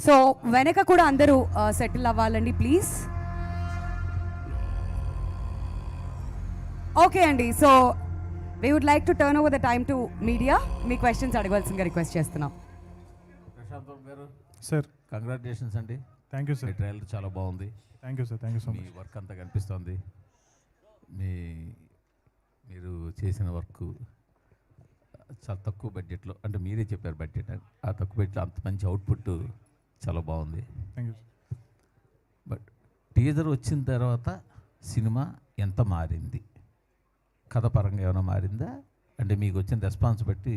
So వెనక కూడా అందరూ సెటిల్ అవ్వాలండి ప్లీజ్. ఓకే అండి, so we would like to turn over the time to media. మీ క్వశ్చన్స్ అడగవలసిందిగా రిక్వెస్ట్ చేస్తున్నాం. ప్రశాంత్ గారు సార్, కంగ్రాచులేషన్స్ అండి. Thank you sir. ట్రయల్ చాలా బాగుంది. Thank you sir, thank you so మీ మచ్. వర్క్ అంతా కనిపిస్తోంది. మీరు చేసిన వర్క్ చాలా తక్కువ బడ్జెట్లో, అంటే మీరే చెప్పారు బడ్జెట్, ఆ తక్కువ బడ్జెట్లో అంత మంచి అవుట్పుట్ చాలా బాగుంది. Thank you. బట్ టీజర్ వచ్చిన తర్వాత సినిమా ఎంత మారింది? కథ పరంగా ఏమైనా మారిందా? అంటే మీకు వచ్చిన రెస్పాన్స్ బట్టి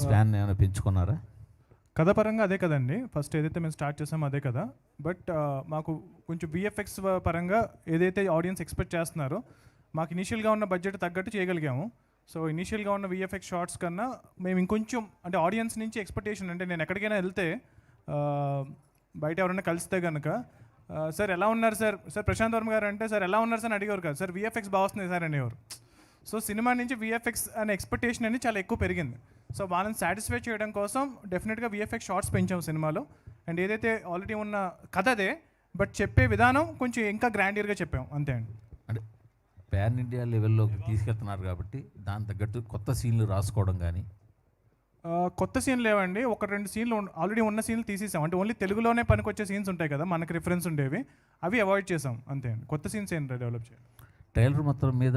స్పాన్ ఏమైనా పెంచుకున్నారా? కథ పరంగా అదే కదండి, ఫస్ట్ ఏదైతే మేము స్టార్ట్ చేసామో అదే కదా. బట్ మాకు కొంచెం విఎఫ్ఎక్స్ పరంగా ఏదైతే ఆడియన్స్ ఎక్స్పెక్ట్ చేస్తున్నారో మాకు ఇనీషియల్గా ఉన్న బడ్జెట్ తగ్గట్టు చేయగలిగాము. సో ఇనీషియల్గా ఉన్న విఎఫ్ఎక్స్ షార్ట్స్ కన్నా మేము ఇంకొంచెం అంటే ఆడియన్స్ నుంచి ఎక్స్పెక్టేషన్, అంటే నేను ఎక్కడికైనా వెళ్తే బయట ఎవరైనా కలిస్తే కనుక సార్ ఎలా ఉన్నారు సార్, సార్ ప్రశాంత్ వర్మ గారు అంటే సార్ ఎలా ఉన్నారు సార్ అని అడిగేవారు కాదు, సార్ విఎఫ్ఎక్స్ బాగా వస్తుంది సార్ అనేవారు. సో సినిమా నుంచి విఎఫ్ఎక్స్ అనే ఎక్స్పెక్టేషన్ అనేది చాలా ఎక్కువ పెరిగింది. సో వాళ్ళని సాటిస్ఫై చేయడం కోసం డెఫినెట్గా విఎఫ్ఎక్స్ షార్ట్స్ పెంచాం సినిమాలో. అండ్ ఏదైతే ఆల్రెడీ ఉన్న కథ అదే, బట్ చెప్పే విధానం కొంచెం ఇంకా గ్రాండియర్గా చెప్పాం అంతే అండి. అంటే ప్యాన్ ఇండియా లెవెల్లోకి తీసుకెళ్తున్నారు కాబట్టి దాని తగ్గట్టు కొత్త సీన్లు రాసుకోవడం కానీ? కొత్త సీన్లు లేవండి, ఒక రెండు సీన్లు ఆల్రెడీ ఉన్న సీన్లు తీసేసాం. అంటే ఓన్లీ తెలుగులోనే పనికొచ్చే సీన్స్ ఉంటాయి కదా మనకి రిఫరెన్స్ ఉండేవి, అవి అవాయిడ్ చేసాం అంతే అండి. కొత్త సీన్స్ ఏంటి డెవలప్ చేయాలి. ట్రైలర్ మొత్తం మీద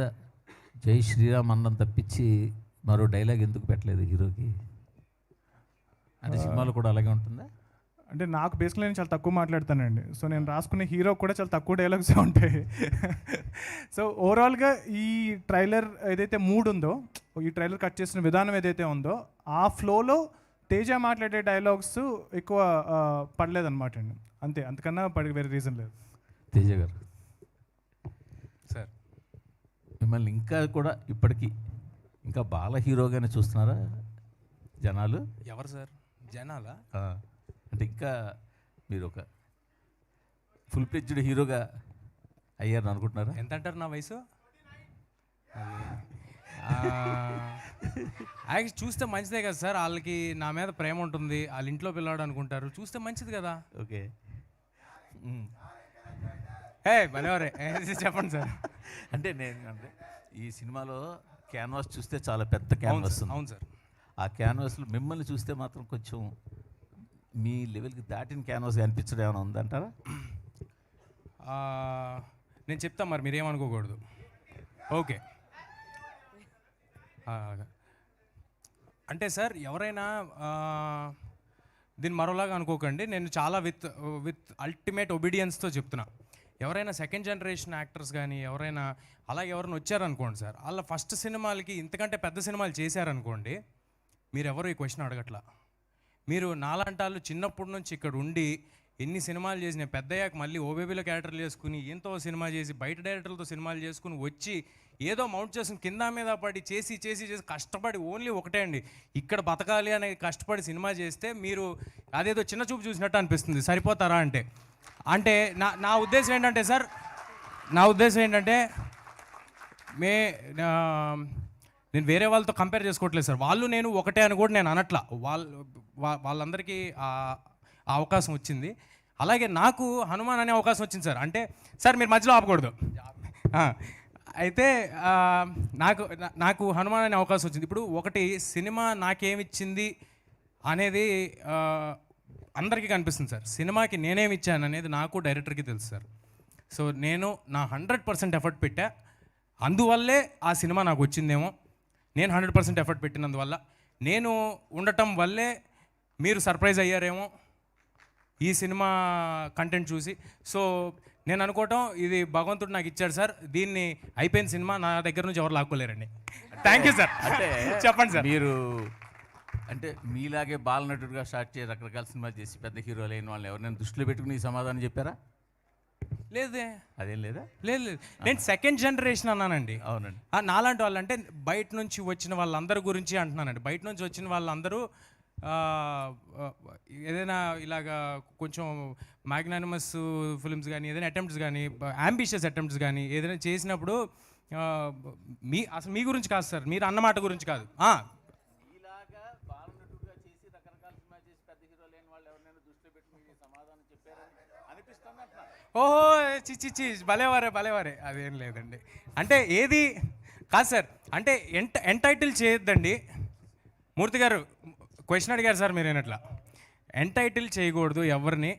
జై శ్రీరామ్ అన్నం తప్పించి మరో డైలాగ్ ఎందుకు పెట్టలేదు హీరోకి? అంటే సినిమాలో కూడా అలాగే ఉంటుందా? అంటే నాకు బేసిక్లీ నేను చాలా తక్కువ మాట్లాడతానండి. సో నేను రాసుకునే హీరో కూడా చాలా తక్కువ డైలాగ్సే ఉంటాయి. సో ఓవరాల్గా ఈ ట్రైలర్ ఏదైతే మూడ్ ఉందో, ఈ ట్రైలర్ కట్ చేసిన విధానం ఏదైతే ఉందో ఆ ఫ్లోలో తేజ మాట్లాడే డైలాగ్స్ ఎక్కువ పడలేదన్నమాట అండి, అంతే. అంతకన్నా వేరే రీజన్ లేదు. తేజ గారు సార్, మిమ్మల్ని ఇంకా కూడా ఇప్పటికీ ఇంకా బాల హీరోగానే చూస్తున్నారా జనాలు? ఎవరు సార్ జనాలా? అంటే ఇంకా మీరు ఒక ఫుల్ ప్లెడ్జ్డ్ హీరోగా అయ్యారని అనుకుంటున్నారా? ఎంత అంటారు నా వయసు? చూస్తే మంచిదే కదా సార్, వాళ్ళకి నా మీద ప్రేమ ఉంటుంది, వాళ్ళ ఇంట్లో పిల్లాడు అనుకుంటారు, చూస్తే మంచిది కదా. ఓకే, భలేవరే చెప్పండి సార్. అంటే అంటే ఈ సినిమాలో క్యాన్వాస్ చూస్తే చాలా పెద్ద క్యాన్వాస్ ఉంది. అవును సార్. ఆ క్యాన్వాస్లో మిమ్మల్ని చూస్తే మాత్రం కొంచెం మీ లెవెల్కి దాటిన క్యాన్వాస్ అనిపించడం ఏమైనా ఉందంటారా? నేను చెప్తాను, మరి మీరేమనుకోకూడదు. ఓకే, అంటే సార్ ఎవరైనా దీన్ని మరోలాగా అనుకోకండి, నేను చాలా విత్ అల్టిమేట్ ఒబీడియన్స్తో చెప్తున్నా. ఎవరైనా సెకండ్ జనరేషన్ యాక్టర్స్ కానీ ఎవరైనా అలాగే ఎవరైనా వచ్చారనుకోండి సార్, వాళ్ళ ఫస్ట్ సినిమాలకి ఇంతకంటే పెద్ద సినిమాలు చేశారనుకోండి, మీరు ఎవరు ఈ క్వశ్చన్ అడగట్లా. మీరు నాలాంటాళ్ళు చిన్నప్పటి నుంచి ఇక్కడ ఉండి ఎన్ని సినిమాలు చేసిన, పెద్దయ్యాక మళ్ళీ ఓబేబీలో క్యారెక్టర్లు చేసుకుని ఎంతో సినిమా చేసి బయట డైరెక్టర్లతో సినిమాలు చేసుకుని వచ్చి ఏదో మౌంట్ చేసుకుని కింద మీద పడి చేసి కష్టపడి ఓన్లీ ఒకటే అండి, ఇక్కడ బతకాలి అనే కష్టపడి సినిమా చేస్తే మీరు అదేదో చిన్న చూపు చూసినట్టు అనిపిస్తుంది. సరిపోతారా అంటే అంటే నా ఉద్దేశం ఏంటంటే సార్, నా ఉద్దేశం ఏంటంటే నేను వేరే వాళ్ళతో కంపేర్ చేసుకోవట్లేదు సార్. వాళ్ళు నేను ఒకటే అని కూడా నేను అనట్లా. వాళ్ళందరికీ ఆ అవకాశం వచ్చింది. అలాగే నాకు హనుమాన్ అనే అవకాశం వచ్చింది సార్. అంటే సార్ మీరు మధ్యలో ఆపకూడదు. అయితే నాకు హనుమాన్ అనే అవకాశం వచ్చింది. ఇప్పుడు ఒకటి సినిమా నాకేమిచ్చింది అనేది అందరికీ కనిపిస్తుంది సార్. సినిమాకి నేనేమి ఇచ్చాను అనేది నాకు డైరెక్టర్కి తెలుసు సార్. సో నేను నా 100% ఎఫర్ట్ పెట్టా, అందువల్లే ఆ సినిమా నాకు వచ్చిందేమో. నేను 100% ఎఫర్ట్ పెట్టినందువల్ల, నేను ఉండటం వల్లే మీరు సర్ప్రైజ్ అయ్యారేమో ఈ సినిమా కంటెంట్ చూసి. సో నేను అనుకోవటం ఇది భగవంతుడు నాకు ఇచ్చాడు సార్, దీన్ని అయిపోయిన సినిమా నా దగ్గర నుంచి ఎవరు లాక్కోలేరండి. Thank you sir. అంటే చెప్పండి సార్. మీరు అంటే మీలాగే బాలనటుడిగా స్టార్ట్ చేసి రకరకాల సినిమాలు చేసి పెద్ద హీరోలు అయిన వాళ్ళని ఎవరైనా దృష్టిలో పెట్టుకుని ఈ సమాధానం చెప్పారా? లేదే. అదేం లేదా? లేదు, నేను సెకండ్ జనరేషన్ అన్నానండి. అవునండి. నాలాంటి వాళ్ళు అంటే బయట నుంచి వచ్చిన వాళ్ళందరి గురించి అంటున్నానండి. బయట నుంచి వచ్చిన వాళ్ళందరూ ఏదైనా ఇలాగా కొంచెం మ్యాగ్నానిమస్ ఫిల్మ్స్ కానీ ఏదైనా అటెంప్ట్స్ కానీ అంబిషియస్ అటెంప్ట్స్ కానీ ఏదైనా చేసినప్పుడు అసలు మీ గురించి కాదు సార్, మీరు అన్నమాట గురించి కాదు. ఓహో చిచ్చి భలేవారే అదేం లేదండి. అంటే ఏది కాదు సార్, అంటే ఎంటైటిల్ చేయొద్దండి. మూర్తి గారు క్వశ్చన్ అడిగారు సార్ మీరేనట్లా. ఎంటైటిల్ చేయకూడదు ఎవరిని,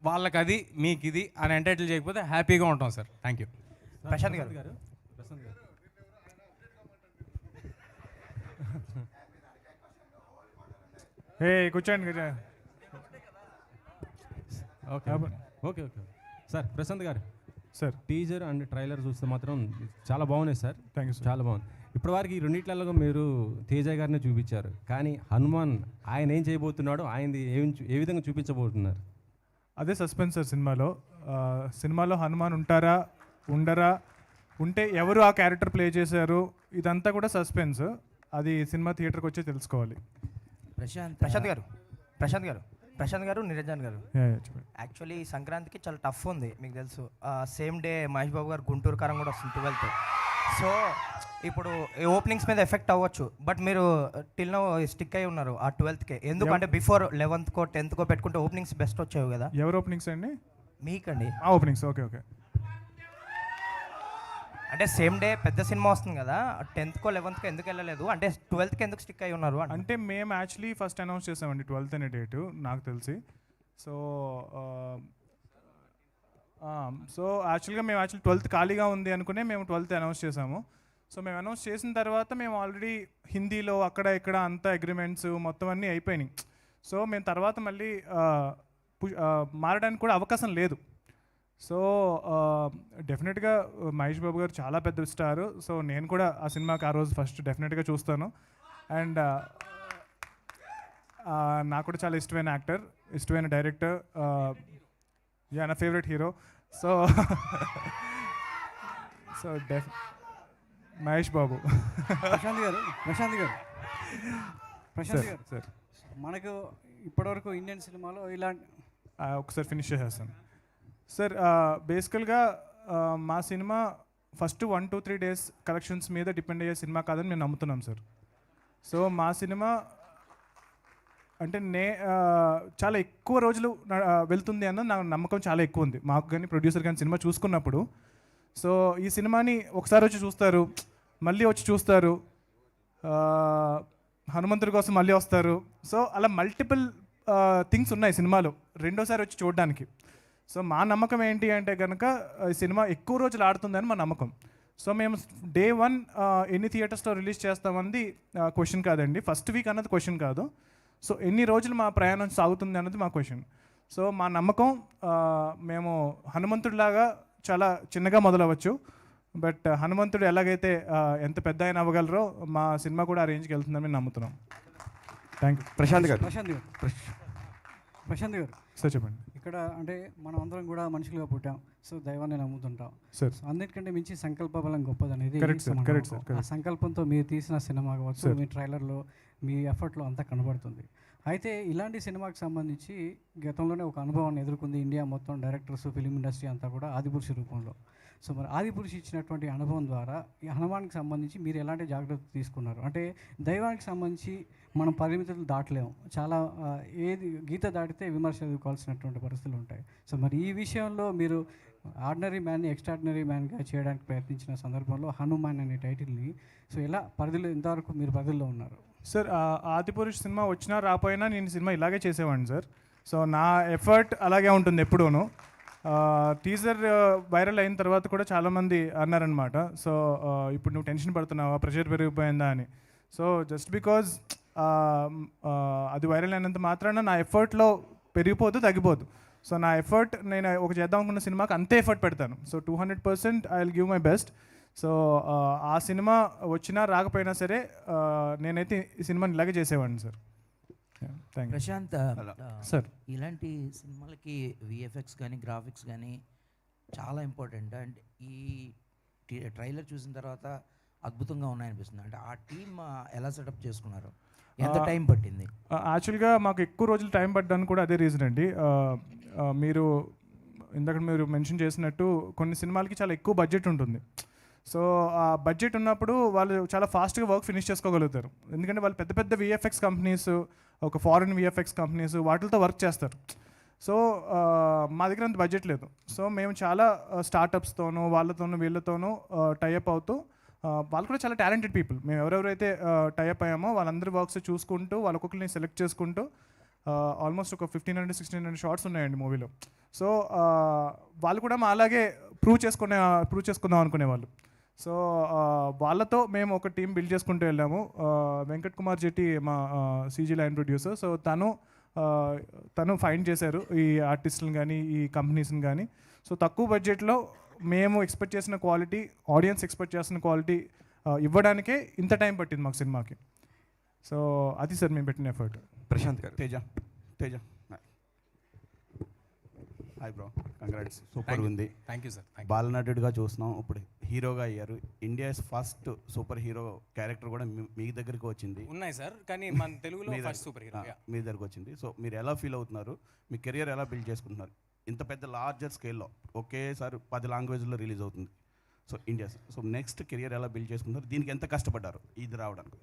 వాళ్ళకి అది మీకు ఇది అని ఎంటైటిల్ చేయకపోతే హ్యాపీగా ఉంటాం సార్. Thank you. ప్రశాంత్ గారు కూర్చోండి. Okay sir. ప్రశాంత్ గారు సార్ టీజర్ అండ్ ట్రైలర్ చూస్తే మాత్రం చాలా బాగున్నాయి సార్. Thank you sir. చాలా బాగుంది. ఇప్పటివరకు ఈ రెండిట్లలో మీరు తేజ గారినే చూపించారు, కానీ హనుమాన్ ఆయన ఏం చేయబోతున్నాడో ఆయనది ఏ విధంగా చూపించబోతున్నారు? అదే సస్పెన్స్ సార్ సినిమాలో హనుమాన్ ఉంటారా ఉండరా, ఉంటే ఎవరు ఆ క్యారెక్టర్ ప్లే చేశారు, ఇదంతా కూడా సస్పెన్స్. అది సినిమా థియేటర్కి వచ్చి తెలుసుకోవాలి. ప్రశాంత్ గారు నిరంజన్ గారు, చెప్పండి. యాక్చువల్లీ సంక్రాంతికి చాలా టఫ్ ఉంది మీకు తెలుసు. సేమ్ డే మహేష్ బాబు గారు గుంటూరు కారం కూడా వస్తుంది 12th. సో ఇప్పుడు ఈ ఓపెనింగ్స్ మీద ఎఫెక్ట్ అవ్వచ్చు, బట్ మీరు టిల్ నో స్టిక్ అయి ఉన్నారు ఆ 12th. ఎందుకంటే బిఫోర్ 11th 10th పెట్టుకుంటే ఓపెనింగ్స్ బెస్ట్ వచ్చాయి కదా. ఎవరు ఓపెనింగ్స్ అండి? మీకండి ఓపెనింగ్స్. ఓకే. అంటే సేమ్ డే పెద్ద సినిమా వస్తుంది కదా, 10th 11th ఎందుకు వెళ్ళలేదు, అంటే 12th ఎందుకు స్టిక్ అయి ఉన్నారు అంటే మేము యాక్చువల్లీ ఫస్ట్ అనౌన్స్ చేసామండి 12th అనే డేటు నాకు తెలిసి. సో యాక్చువల్గా మేము 12th ఖాళీగా ఉంది అనుకునే మేము 12th అనౌన్స్ చేసాము. సో మేము అనౌన్స్ చేసిన తర్వాత మేము ఆల్రెడీ హిందీలో అక్కడ ఇక్కడ అంతా అగ్రిమెంట్స్ మొత్తం అన్నీ అయిపోయినాయి. సో మేము తర్వాత మళ్ళీ మారడానికి కూడా అవకాశం లేదు. సో డెఫినెట్గా మహేష్ బాబు గారు చాలా పెద్ద స్టార్. సో నేను కూడా ఆ సినిమాకి ఆ రోజు ఫస్ట్ డెఫినెట్గా చూస్తాను. అండ్ నాకు కూడా చాలా ఇష్టమైన యాక్టర్, ఇష్టమైన డైరెక్టర్, నా favourite hero. So Mahesh Babu. Prashanth గారు సార్ మనకు ఇప్పటివరకు ఇండియన్ సినిమాలో ఇలాంటి ఒకసారి ఫినిష్ చేసేస్తాను సార్. బేసికల్గా మా సినిమా ఫస్ట్ 1-2-3 డేస్ కలెక్షన్స్ మీద డిపెండ్ అయ్యే సినిమా కాదని మేము నమ్ముతున్నాం సార్. సో మా సినిమా అంటే చాలా ఎక్కువ రోజులు వెళ్తుంది అన్న నా నమ్మకం చాలా ఎక్కువ ఉంది మాకు కానీ ప్రొడ్యూసర్ కానీ సినిమా చూసుకున్నప్పుడు. సో ఈ సినిమాని ఒకసారి వచ్చి చూస్తారు, మళ్ళీ వచ్చి చూస్తారు, హనుమంతుడి కోసం మళ్ళీ వస్తారు. సో అలా మల్టిపుల్ థింగ్స్ ఉన్నాయి సినిమాలో రెండోసారి వచ్చి చూడడానికి. సో మా నమ్మకం ఏంటి అంటే కనుక ఈ సినిమా ఎక్కువ రోజులు ఆడుతుందని మా నమ్మకం. సో మేము Day 1 ఎన్ని థియేటర్స్లో రిలీజ్ చేస్తామన్నది క్వశ్చన్ కాదండి, ఫస్ట్ వీక్ అన్నది క్వశ్చన్ కాదు. సో ఎన్ని రోజులు మా ప్రయాణం సాగుతుంది అన్నది మా క్వశ్చన్. సో మా నమ్మకం మేము హనుమంతుడిలాగా చాలా చిన్నగా మొదలవచ్చు, బట్ హనుమంతుడు ఎలాగైతే ఎంత పెద్ద ఆయన అవ్వగలరో మా సినిమా కూడా ఆ రేంజ్కి వెళ్తుందని మేము నమ్ముతున్నాం. Thank you. ప్రశాంత్ గారు సార్ చెప్పండి. ఇక్కడ అంటే మనం అందరం కూడా మనుషులుగా పుట్టాం, సో దైవాన్ని నమ్ముతుంటాం సార్. అన్నిటికంటే మించి సంకల్ప బలం గొప్పది అనేది కరెక్ట్ సార్. ఆ సంకల్పంతో మీరు తీసిన సినిమా కావచ్చు, మీ ట్రైలర్లో మీ ఎఫర్ట్లో అంతా కనబడుతుంది. అయితే ఇలాంటి సినిమాకి సంబంధించి గతంలోనే ఒక అనుభవాన్ని ఎదుర్కొంది ఇండియా మొత్తం, డైరెక్టర్స్, ఫిలిం ఇండస్ట్రీ అంతా కూడా ఆదిపురుషు రూపంలో. సో మరి ఆదిపురుషు ఇచ్చినటువంటి అనుభవం ద్వారా ఈ హనుమాన్కి సంబంధించి మీరు ఎలాంటి జాగ్రత్తలు తీసుకున్నారు? అంటే దైవానికి సంబంధించి మనం పరిమితులు దాటలేము, చాలా ఏది గీత దాటితే విమర్శలు ఎదుర్కోవాల్సినటువంటి పరిస్థితులు ఉంటాయి. సో మరి ఈ విషయంలో మీరు ఆర్డినరీ మ్యాన్ని ఎక్స్ట్రాడినరీ మ్యాన్గా చేయడానికి ప్రయత్నించిన సందర్భంలో హనుమాన్ అనే టైటిల్ని సో ఎలా పరిధిలో ఎంతవరకు మీరు పరిధిలో ఉన్నారు? సార్ ఆదిపురుష్ సినిమా వచ్చినా రాపోయినా నేను సినిమా ఇలాగే చేసేవాడిని సార్. సో నా ఎఫర్ట్ అలాగే ఉంటుంది ఎప్పుడూను. టీజర్ వైరల్ అయిన తర్వాత కూడా చాలామంది అన్నారనమాట, సో ఇప్పుడు నువ్వు టెన్షన్ పడుతున్నావా, ప్రెషర్ పెరిగిపోయిందా అని. సో జస్ట్ బికాజ్ అది వైరల్ అయినంత మాత్రాన నా ఎఫర్ట్లో పెరిగిపోదు, తగ్గిపోదు. సో నా ఎఫర్ట్ నేను ఒక చేద్దాం అనుకున్న సినిమాకి అంతే ఎఫర్ట్ పెడతాను. So 200% I will give my best. So ఆ సినిమా వచ్చినా రాకపోయినా సరే నేనైతే ఈ సినిమాని ఇలాగే చేసేవాడిని సార్. ప్రశాంత్ సార్, ఇలాంటి సినిమాలకి విఎఫ్ఎక్స్ కానీ గ్రాఫిక్స్ కానీ చాలా ఇంపార్టెంట్. అండ్ ఈ ట్రైలర్ చూసిన తర్వాత అద్భుతంగా ఉన్నాయనిపిస్తుంది. అంటే ఆ టీమ్ ఎలా సెటప్ చేసుకున్నారు, ఎంత టైం పట్టింది? యాక్చువల్గా మాకు ఎక్కువ రోజులు టైం పడ్డానికి కూడా అదే రీజన్ అండి. మీరు ఇందాక మీరు మెన్షన్ చేసినట్టు కొన్ని సినిమాలకి చాలా ఎక్కువ బడ్జెట్ ఉంటుంది. సో ఆ బడ్జెట్ ఉన్నప్పుడు వాళ్ళు చాలా ఫాస్ట్గా వర్క్ ఫినిష్ చేసుకోగలుగుతారు, ఎందుకంటే వాళ్ళు పెద్ద పెద్ద విఎఫ్ఎక్స్ కంపెనీస్, ఒక ఫారిన్ విఎఫ్ఎక్స్ కంపెనీస్ వాటితో వర్క్ చేస్తారు. సో మా దగ్గర అంత బడ్జెట్ లేదు. సో మేము చాలా స్టార్టప్స్తోనూ వాళ్ళతోనూ వీళ్ళతోనూ టైఅప్ అవుతూ వాళ్ళు కూడా చాలా టాలెంటెడ్ పీపుల్. మేము ఎవరెవరైతే టైఅప్ అయ్యామో వాళ్ళందరి వర్క్స్ చూసుకుంటూ వాళ్ళొక్కొక్కరిని సెలెక్ట్ చేసుకుంటూ ఆల్మోస్ట్ ఒక 1500-1600 షార్ట్స్ ఉన్నాయండి మూవీలో. సో వాళ్ళు కూడా మా అలాగే ప్రూవ్ చేసుకుందాం అనుకునేవాళ్ళు. సో వాళ్ళతో మేము ఒక టీం బిల్డ్ చేసుకుంటూ వెళ్ళాము. వెంకట్ కుమార్ జెట్టి మా సీజీ లైన్ ప్రొడ్యూసర్. సో తను ఫైండ్ చేశారు ఈ ఆర్టిస్టులను కానీ ఈ కంపెనీస్ని కానీ. సో తక్కువ బడ్జెట్లో మేము ఎక్స్పెక్ట్ చేసిన క్వాలిటీ, ఆడియన్స్ ఎక్స్పెక్ట్ చేసిన క్వాలిటీ ఇవ్వడానికే ఇంత టైం పట్టింది మాకు సినిమాకి. సో అది సార్ మేము పెట్టిన ఎఫర్ట్. ప్రశాంత్ గారు. Teja hi bro, congrats, super ఉంది. Thank you sir. బాలనటుడిగా చూస్తున్నాం, ఇప్పుడు హీరోగా అయ్యారు. India's first superhero character కూడా మీ దగ్గరికి వచ్చింది. ఉన్నాయి సార్, కానీ మన తెలుగులో ఫస్ట్ సూపర్ హీరో మీ దగ్గరకు వచ్చింది. సో మీరు ఎలా ఫీల్ అవుతున్నారు? మీ కెరియర్ ఎలా బిల్డ్ చేసుకుంటున్నారు? ఇంత పెద్ద లార్జర్ స్కేల్లో ఒకేసారి 10 లాంగ్వేజ్లో రిలీజ్ అవుతుంది. So India's, so next career ఎలా బిల్డ్ చేసుకుంటున్నారు? దీనికి ఎంత కష్టపడ్డారు ఇది రావడానికి?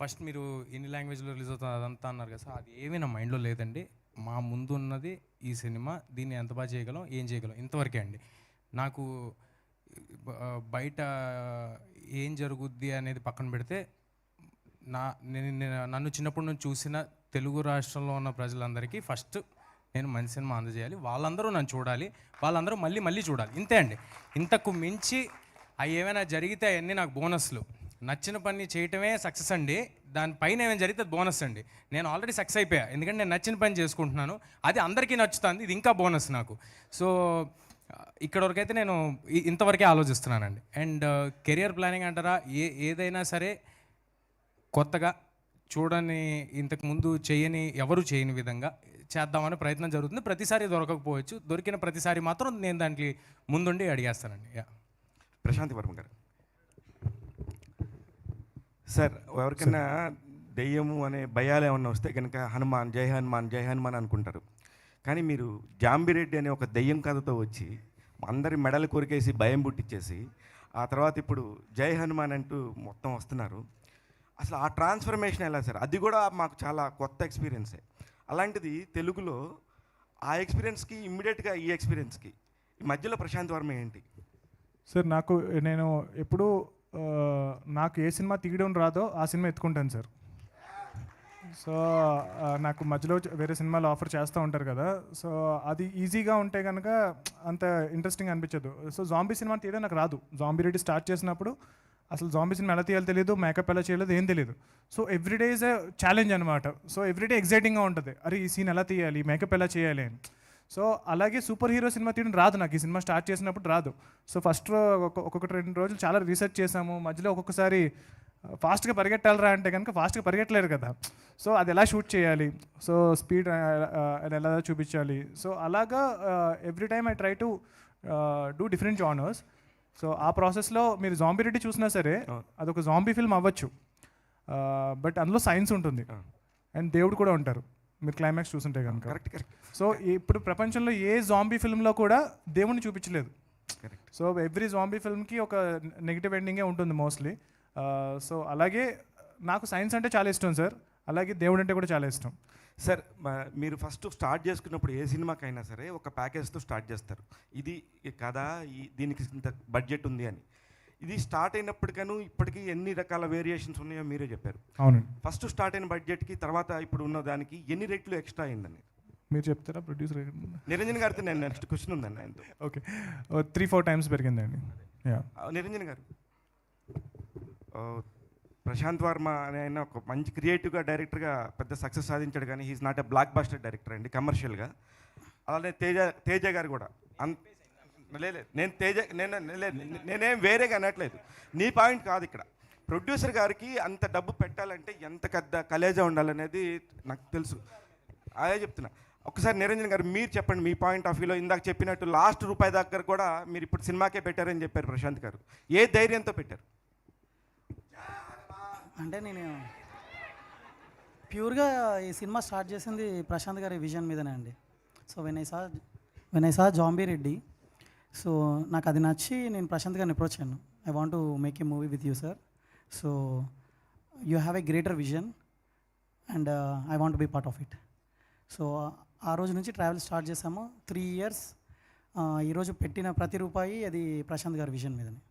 ఫస్ట్ మీరు ఎన్ని లాంగ్వేజ్లో రిలీజ్ అవుతుంది అదంతా అన్నారు కదా సార్, అది ఏమీ నా మైండ్లో లేదండి. మా ముందు ఉన్నది ఈ సినిమా, దీన్ని ఎంత బాగా చేయగలం, ఏం చేయగలం, ఇంతవరకే అండి. నాకు బయట ఏం జరుగుద్ది అనేది పక్కన పెడితే నన్ను చిన్నప్పటి నుంచి చూసిన తెలుగు రాష్ట్రంలో ఉన్న ప్రజలందరికీ ఫస్ట్ నేను మంచి సినిమా అందజేయాలి, వాళ్ళందరూ నన్ను చూడాలి, వాళ్ళందరూ మళ్ళీ మళ్ళీ చూడాలి, ఇంతే అండి. ఇంతకు మించి అవి ఏమైనా జరిగితే అవన్నీ నాకు బోనస్లు. నచ్చిన పని చేయటమే సక్సెస్ అండి, దానిపైన ఏమైనా జరిగితే బోనస్ అండి. నేను ఆల్రెడీ సక్సెస్ అయిపోయా, ఎందుకంటే నేను నచ్చిన పని చేసుకుంటున్నాను, అది అందరికీ నచ్చుతుంది, ఇది ఇంకా బోనస్ నాకు. సో ఇక్కడ వరకైతే నేను ఇంతవరకే ఆలోచిస్తున్నానండి. అండ్ కెరియర్ ప్లానింగ్ అంటారా, ఏదైనా సరే కొత్తగా చూడని, ఇంతకుముందు ఎవరు చేయని విధంగా చేద్దామనే ప్రయత్నం జరుగుతుంది. ప్రతిసారి దొరకకపోవచ్చు, దొరికిన ప్రతిసారి మాత్రం నేను దానికి ముందుండి అడిగేస్తానండి. ప్రశాంత్ వర్మ గారు. సార్, ఎవరికైనా దెయ్యము అనే భయాలు ఏమన్నా వస్తే కనుక హనుమాన్ జై హనుమాన్ జై హనుమాన్ అనుకుంటారు. కానీ మీరు జాంబిరెడ్డి అనే ఒక దెయ్యం కథతో వచ్చి అందరి మెడలు కొరికేసి భయం పుట్టించేసి ఆ తర్వాత ఇప్పుడు జై హనుమాన్ అంటూ మొత్తం వస్తున్నారు. అసలు ఆ ట్రాన్స్ఫర్మేషన్ ఎలా సార్? అది కూడా మాకు చాలా కొత్త ఎక్స్పీరియన్సే. అలాంటిది తెలుగులో ఆ ఎక్స్పీరియన్స్కి ఇమ్మీడియట్గా ఈ ఎక్స్పీరియన్స్కి ఈ మధ్యలో ప్రశాంత్ వర్మ ఏంటి సార్? నేను ఎప్పుడూ నాకు ఏ సినిమా తీయడం రాదో ఆ సినిమా ఎత్తుకుంటాను సార్. సో నాకు మధ్యలో వేరే సినిమాలు ఆఫర్ చేస్తూ ఉంటారు కదా, సో అది ఈజీగా ఉంటే కనుక అంత ఇంట్రెస్టింగ్ అనిపించదు. సో జాంబీ సినిమా తీయడం నాకు రాదు. జాంబీ రెడ్డి స్టార్ట్ చేసినప్పుడు అసలు జాంబీ సినిమా ఎలా తీయాలో తెలియదు, మేకప్ ఎలా చేయలేదు, ఏం తెలియదు. So everyday is a challenge అనమాట. సో ఎవ్రీడే ఎగ్జైటింగ్గా ఉంటుంది, అరే ఈ సీన్ ఎలా తీయాలి, మేకప్ ఎలా చేయాలి అని. సో అలాగే సూపర్ హీరో సినిమా తీయడం రాదు నాకు, ఈ సినిమా స్టార్ట్ చేసినప్పుడు రాదు. సో ఫస్ట్ ఒక్కొక్క 2 రోజులు చాలా రీసెర్చ్ చేసాము. మధ్యలో ఒక్కొక్కసారి ఫాస్ట్గా పరిగెట్టాలరా అంటే కనుక ఫాస్ట్గా పరిగెట్టలేరు కదా. సో అది ఎలా షూట్ చేయాలి, సో స్పీడ్ ఎలా చూపించాలి. సో అలాగా every time I try to do different genres. So ఆ ప్రాసెస్లో మీరు జాంబీ రెడ్డి చూసినా సరే అదొక జాంబీ ఫిల్మ్ అవ్వచ్చు, బట్ అందులో సైన్స్ ఉంటుంది అండ్ దేవుడు కూడా ఉంటారు మీరు క్లైమాక్స్ చూస్తుంటే కనుక. కరెక్ట్. సో ఇప్పుడు ప్రపంచంలో ఏ జాంబీ ఫిల్మ్లో కూడా దేవుడిని చూపించలేదు. సో ఎవ్రీ జాంబీ ఫిల్మ్కి ఒక నెగిటివ్ ఎండింగే ఉంటుంది మోస్ట్లీ. సో అలాగే నాకు సైన్స్ అంటే చాలా ఇష్టం సార్, అలాగే దేవుడు అంటే కూడా చాలా ఇష్టం సార్. మీరు ఫస్ట్ స్టార్ట్ చేసుకున్నప్పుడు ఏ సినిమాకైనా సరే ఒక ప్యాకేజ్తో స్టార్ట్ చేస్తారు. ఇది కథ, దీనికి ఇంత బడ్జెట్ ఉంది అని. ఇది స్టార్ట్ అయినప్పటికను ఇప్పటికీ ఎన్ని రకాల వేరియేషన్స్ ఉన్నాయో మీరే చెప్పారు. అవునండి. ఫస్ట్ స్టార్ట్ అయిన బడ్జెట్కి తర్వాత ఇప్పుడు ఉన్న దానికి ఎన్ని రెట్లు ఎక్స్ట్రా అయిందని మీరు చెప్తారా? ప్రొడ్యూసర్ నిరంజన్ గారితో నేను నెక్స్ట్ క్వశ్చన్ ఉందండి ఆయనతో. ఓకే, 3-4 టైమ్స్ పెరిగిందండి. నిరంజన్ గారు, ప్రశాంత్ వర్మ అనే ఆయన ఒక మంచి క్రియేటివ్గా డైరెక్టర్గా పెద్ద సక్సెస్ సాధించాడు, కానీ he's not a block buster director అండి కమర్షియల్గా. అలానే తేజ గారు కూడా నేనేం వేరేగా అనట్లేదు, నీ పాయింట్ కాదు ఇక్కడ. ప్రొడ్యూసర్ గారికి అంత డబ్బు పెట్టాలంటే ఎంత పెద్ద కలేజా ఉండాలనేది నాకు తెలుసు, అదే చెప్తున్నా. ఒకసారి నిరంజన్ గారు మీరు చెప్పండి మీ పాయింట్ ఆఫ్ వ్యూలో. ఇందాక చెప్పినట్టు లాస్ట్ రూపాయి దగ్గర కూడా మీరు ఇప్పుడు సినిమాకే పెట్టారని చెప్పారు ప్రశాంత్ గారు, ఏ ధైర్యంతో పెట్టారు? అంటే నేను ప్యూర్గా ఈ సినిమా స్టార్ట్ చేసింది ప్రశాంత్ గారి విజన్ మీదనే అండి. So when I saw zombie Reddy, so నాకు అది నచ్చి నేను ప్రశాంత్ గారిని అప్రోచ్ అయ్యాను. I want to make a movie with you sir, so you have a greater vision and I want be part of it. సో ఆ రోజు నుంచి ట్రావెల్ స్టార్ట్ చేసాము. 3 ఇయర్స్. ఈరోజు పెట్టిన ప్రతి రూపాయి అది ప్రశాంత్ గారి విజన్ మీదనే.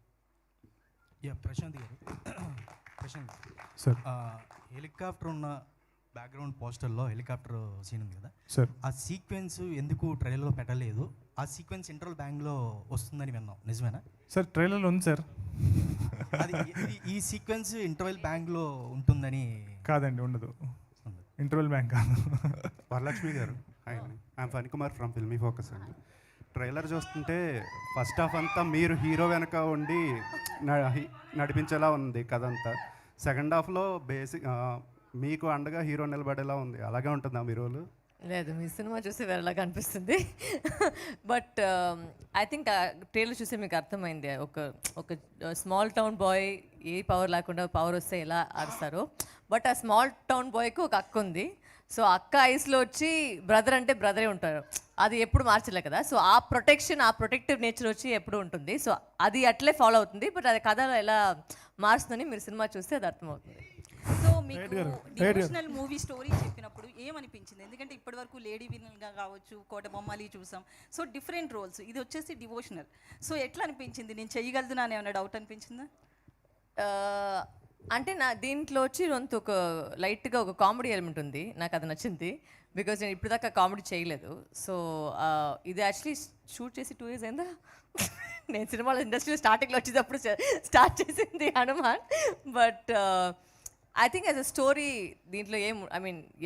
ప్రశాంత్ గారు, ప్రశాంత్ సార్ హెలికాప్టర్ ఉన్న బ్యాక్గ్రౌండ్ పోస్టర్లో హెలికాప్టర్ సీన్ ఉంది కదా సార్, ఆ సీక్వెన్స్ ఎందుకు ట్రైలర్లో పెట్టలేదు? ఆ సీక్వెన్స్ ఇంటర్వల్ బ్యాంగ్లో వస్తుందని విన్నాం, నిజమేనా? సార్ ట్రైలర్లో ఉంది సార్. అది ఈ సీక్వెన్స్ ఇంటర్వెల్ బ్యాంగ్లో ఉంటుందని? కాదండి, ఉండదు. ఇంటర్వెల్ బ్యాంక్ కాదు. వరలక్ష్మి గారు, హాయ్ అండి. I'm Phanikumar from filmy focus అండి. ట్రైలర్ చూస్తుంటే ఫస్ట్ హాఫ్ అంతా మీరు హీరో వెనక ఉండి నడిపించేలా ఉంది కథ అంతా. సెకండ్ హాఫ్లో మీకు అండగా హీరో నిలబడేలా ఉంది. అలాగే ఉంటుందా మీ రోలు? లేదు, మీ సినిమా చూసి వేరేలాగా అనిపిస్తుంది. బట్ ఐ థింక్ ట్రైలర్ చూసి మీకు అర్థమైంది, ఒక స్మాల్ టౌన్ బాయ్ ఏ పవర్ లేకుండా పవర్ వస్తే ఎలా ఆడుస్తారో. బట్ ఆ స్మాల్ టౌన్ బాయ్కి ఒక అక్క ఉంది. సో అక్క ఐస్లో వచ్చి బ్రదర్ అంటే బ్రదరే ఉంటారు, అది ఎప్పుడు మార్చలే కదా. సో ఆ ప్రొటెక్షన్, ఆ ప్రొటెక్టివ్ నేచర్ వచ్చి ఎప్పుడు ఉంటుంది. సో అది అట్లే ఫాలో అవుతుంది. బట్ అది కథలో ఎలా మారుస్తుందని మీరు సినిమా చూస్తే అది అర్థమవుతుంది. సో మీకు డివోషనల్ మూవీ స్టోరీ చెప్పినప్పుడు ఏమనిపించింది? ఎందుకంటే ఇప్పటివరకు లేడీ విలన్గా కావచ్చు, కోట బొమ్మలి చూసాం. సో డిఫరెంట్ రోల్స్, ఇది వచ్చేసి డివోషనల్. సో ఎట్లా అనిపించింది? నేను చేయగలుగుతున్నా అని ఏమైనా డౌట్ అనిపించిందా? అంటే నా దీంట్లో వచ్చి ఒక లైట్గా ఒక కామెడీ ఎలిమెంట్ ఉంది, నాకు అది నచ్చింది. బికాజ్ నేను ఇప్పుడు దాకా కామెడీ చేయలేదు. సో ఇది యాక్చువల్లీ షూట్ చేసి 2 years అయిందా? నేను సినిమాలో ఇండస్ట్రీలో స్టార్టింగ్లో వచ్చేటప్పుడు స్టార్ట్ చేసింది Hanuman. But I think as a story దీంట్లో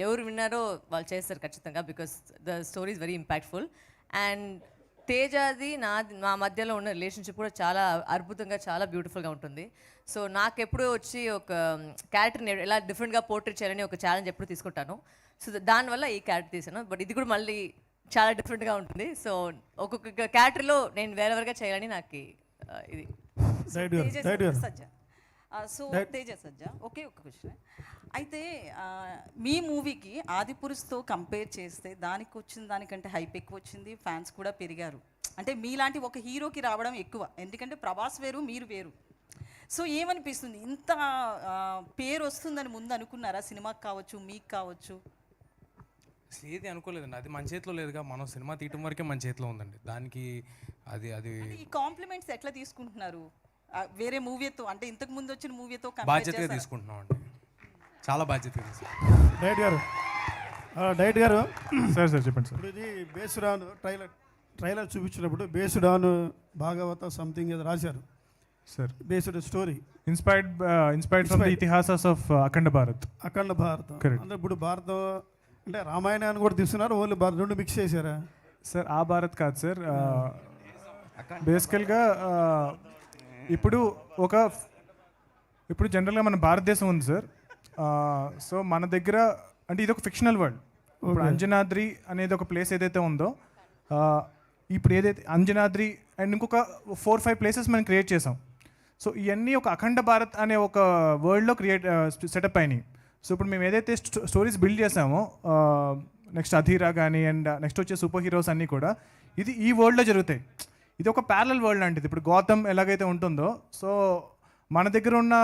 ఎవరు విన్నారో వాళ్ళు చేస్తారు ఖచ్చితంగా, because the story is very impactful. And తేజాది మా మధ్యలో ఉన్న రిలేషన్షిప్ కూడా చాలా అద్భుతంగా, చాలా బ్యూటిఫుల్గా ఉంటుంది. సో నాకు ఎప్పుడూ వచ్చి ఒక క్యారెక్టర్ని ఎలా డిఫరెంట్గా పోర్ట్రేట్ చేయాలని ఒక ఛాలెంజ్ ఎప్పుడు తీసుకుంటాను. సో దానివల్ల ఈ క్యారెక్టర్ తీసాను. బట్ ఇది కూడా మళ్ళీ చాలా డిఫరెంట్గా ఉంటుంది. సో ఒక్కొక్క క్యారెక్టర్లో నేను వేరేవరగా చేయాలని నాకు ఇది. సో తేజ సజ్జ, ఒకే ఒక క్వశ్చన్. అయితే మీ మూవీకి ఆదిపురుషుతో కంపేర్ చేస్తే దానికి వచ్చిన దానికంటే హైప్ ఎక్కువ వచ్చింది, ఫ్యాన్స్ కూడా పెరిగారు. అంటే మీలాంటి ఒక హీరోకి రావడం ఎక్కువ, ఎందుకంటే ప్రభాస్ వేరు, మీరు వేరు. సో ఏమనిపిస్తుంది, ఇంత పేరు వస్తుందని ముందు అనుకున్నారా? సినిమాకి కావచ్చు, మీకు కావచ్చు? ఏది అనుకోలేదండి, అది మన చేతిలో లేదుగా. మనం సినిమా తీయటం వరకే మన చేతిలో ఉందండి. దానికి అది ఈ కాంప్లిమెంట్స్ ఎట్లా తీసుకుంటున్నారు? వేరే మూవీతో అంటే ఇంతకు ముందు వచ్చిన మూవీతో బాధ్యతగా తీసుకుంటున్నాం అండి, చాలా బాధ్యతగా తీసుకుంటాం. డైరెక్ట్ గారు సార్ చెప్పండి సార్. ఇప్పుడు ఇది బేస్డ్ ఆన్ ట్రైలర్ చూపించినప్పుడు బేస్డ్ ఆన్ భాగవత సంథింగ్ ఏదో రాశారు sir. Based story inspired from the ఇతిహాసస్ ఆఫ్ అఖండ భారత్. అఖండ భారతం Correct. అంటే ఇప్పుడు భారతం అంటే రామాయణాన్ని కూడా తీసుకున్నారు, ఓన్లీ భారత్ రెండు మిక్స్ చేశారా సార్? ఆ భారత్ కాదు సార్, బేసికల్గా ఇప్పుడు జనరల్గా మన భారతదేశం ఉంది సార్. సో మన దగ్గర అంటే ఇది ఒక ఫిక్షనల్ వరల్డ్. ఇప్పుడు అంజనాద్రి అనేది ఒక ప్లేస్ ఏదైతే ఉందో, ఇప్పుడు ఏదైతే అంజనాద్రి అండ్ ఇంకొక 4-5 ప్లేసెస్ మనం క్రియేట్ చేసాం. సో ఇవన్నీ ఒక అఖండ భారత్ అనే ఒక వరల్డ్లో సెటప్ అయినాయి. సో ఇప్పుడు మేము ఏదైతే స్టోరీస్ బిల్డ్ చేసామో, నెక్స్ట్ అధీరా కానీ అండ్ నెక్స్ట్ వచ్చే సూపర్ హీరోస్ అన్నీ కూడా ఇది ఈ వరల్డ్లో జరుగుతాయి. ఇది ఒక ప్యారలల్ వరల్డ్ లాంటిది. ఇప్పుడు గౌతమ్ ఎలాగైతే ఉంటుందో, సో మన దగ్గర ఉన్న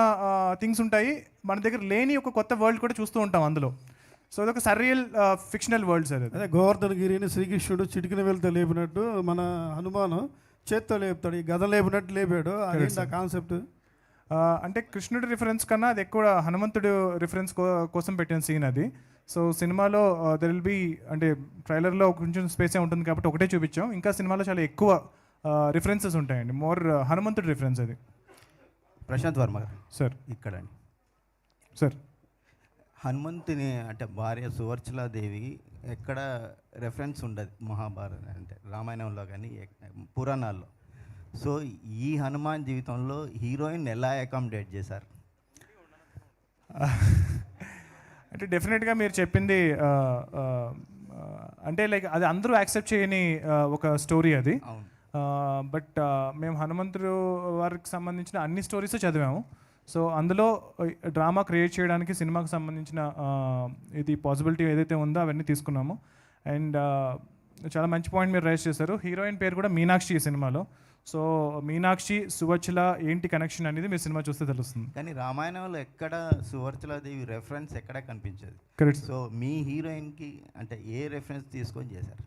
థింగ్స్ ఉంటాయి, మన దగ్గర లేని ఒక కొత్త వరల్డ్ కూడా చూస్తూ ఉంటాం అందులో. సో అదొక సర్రియల్ ఫిక్షనల్ వరల్డ్ సార్. అదే గోవర్ధన గిరిని శ్రీకృష్ణుడు చిటికిన వెళ్తే లేపినట్టు మన హనుమాను చేత్తో లేపుతాడు, ఈ గద లేపినట్టు లేపాడు. అది ఆ కాన్సెప్ట్. అంటే కృష్ణుడి రిఫరెన్స్ కన్నా అది ఎక్కువ హనుమంతుడు రిఫరెన్స్ కోసం పెట్టిన సీన్ అది. సో సినిమాలో దెర్ విల్ బీ అంటే ట్రైలర్లో కొంచెం స్పేసే ఉంటుంది కాబట్టి ఒకటే చూపించాం. ఇంకా సినిమాలో చాలా ఎక్కువ రిఫరెన్సెస్ ఉంటాయండి, మోర్ హనుమంతుడి రిఫరెన్స్ అది. ప్రశాంత్ వర్మ గారు సార్ ఇక్కడండి సార్, హనుమంతుని అంటే భార్య సువర్చలాదేవి ఎక్కడ రెఫరెన్స్ ఉండదు మహాభారత అంటే రామాయణంలో కానీ పురాణాల్లో. సో ఈ హనుమాన్ జీవితంలో హీరోయిన్ ఎలా అకామిడేట్ చేశారు? అంటే డెఫినెట్గా మీరు చెప్పింది అంటే లైక్ అది అందరూ యాక్సెప్ట్ చేయని ఒక స్టోరీ అది. బట్ మేము హనుమంతుడు వారికి సంబంధించిన అన్ని స్టోరీస్ చదివాము. సో అందులో డ్రామా క్రియేట్ చేయడానికి సినిమాకి సంబంధించిన ఇది పాసిబిలిటీ ఏదైతే ఉందో అవన్నీ తీసుకున్నాము. అండ్ చాలా మంచి పాయింట్ మీరు రైజ్ చేశారు. హీరోయిన్ పేరు కూడా మీనాక్షి ఈ సినిమాలో. సో మీనాక్షి సువర్చల ఏంటి కనెక్షన్ అనేది మీరు సినిమా చూస్తే తెలుస్తుంది. కానీ రామాయణంలో ఎక్కడ సువర్చలాదేవి రెఫరెన్స్ ఎక్కడ కనిపించదు. కరెక్ట్. సో మీ హీరోయిన్కి అంటే ఏ రెఫరెన్స్ తీసుకొని చేశారు?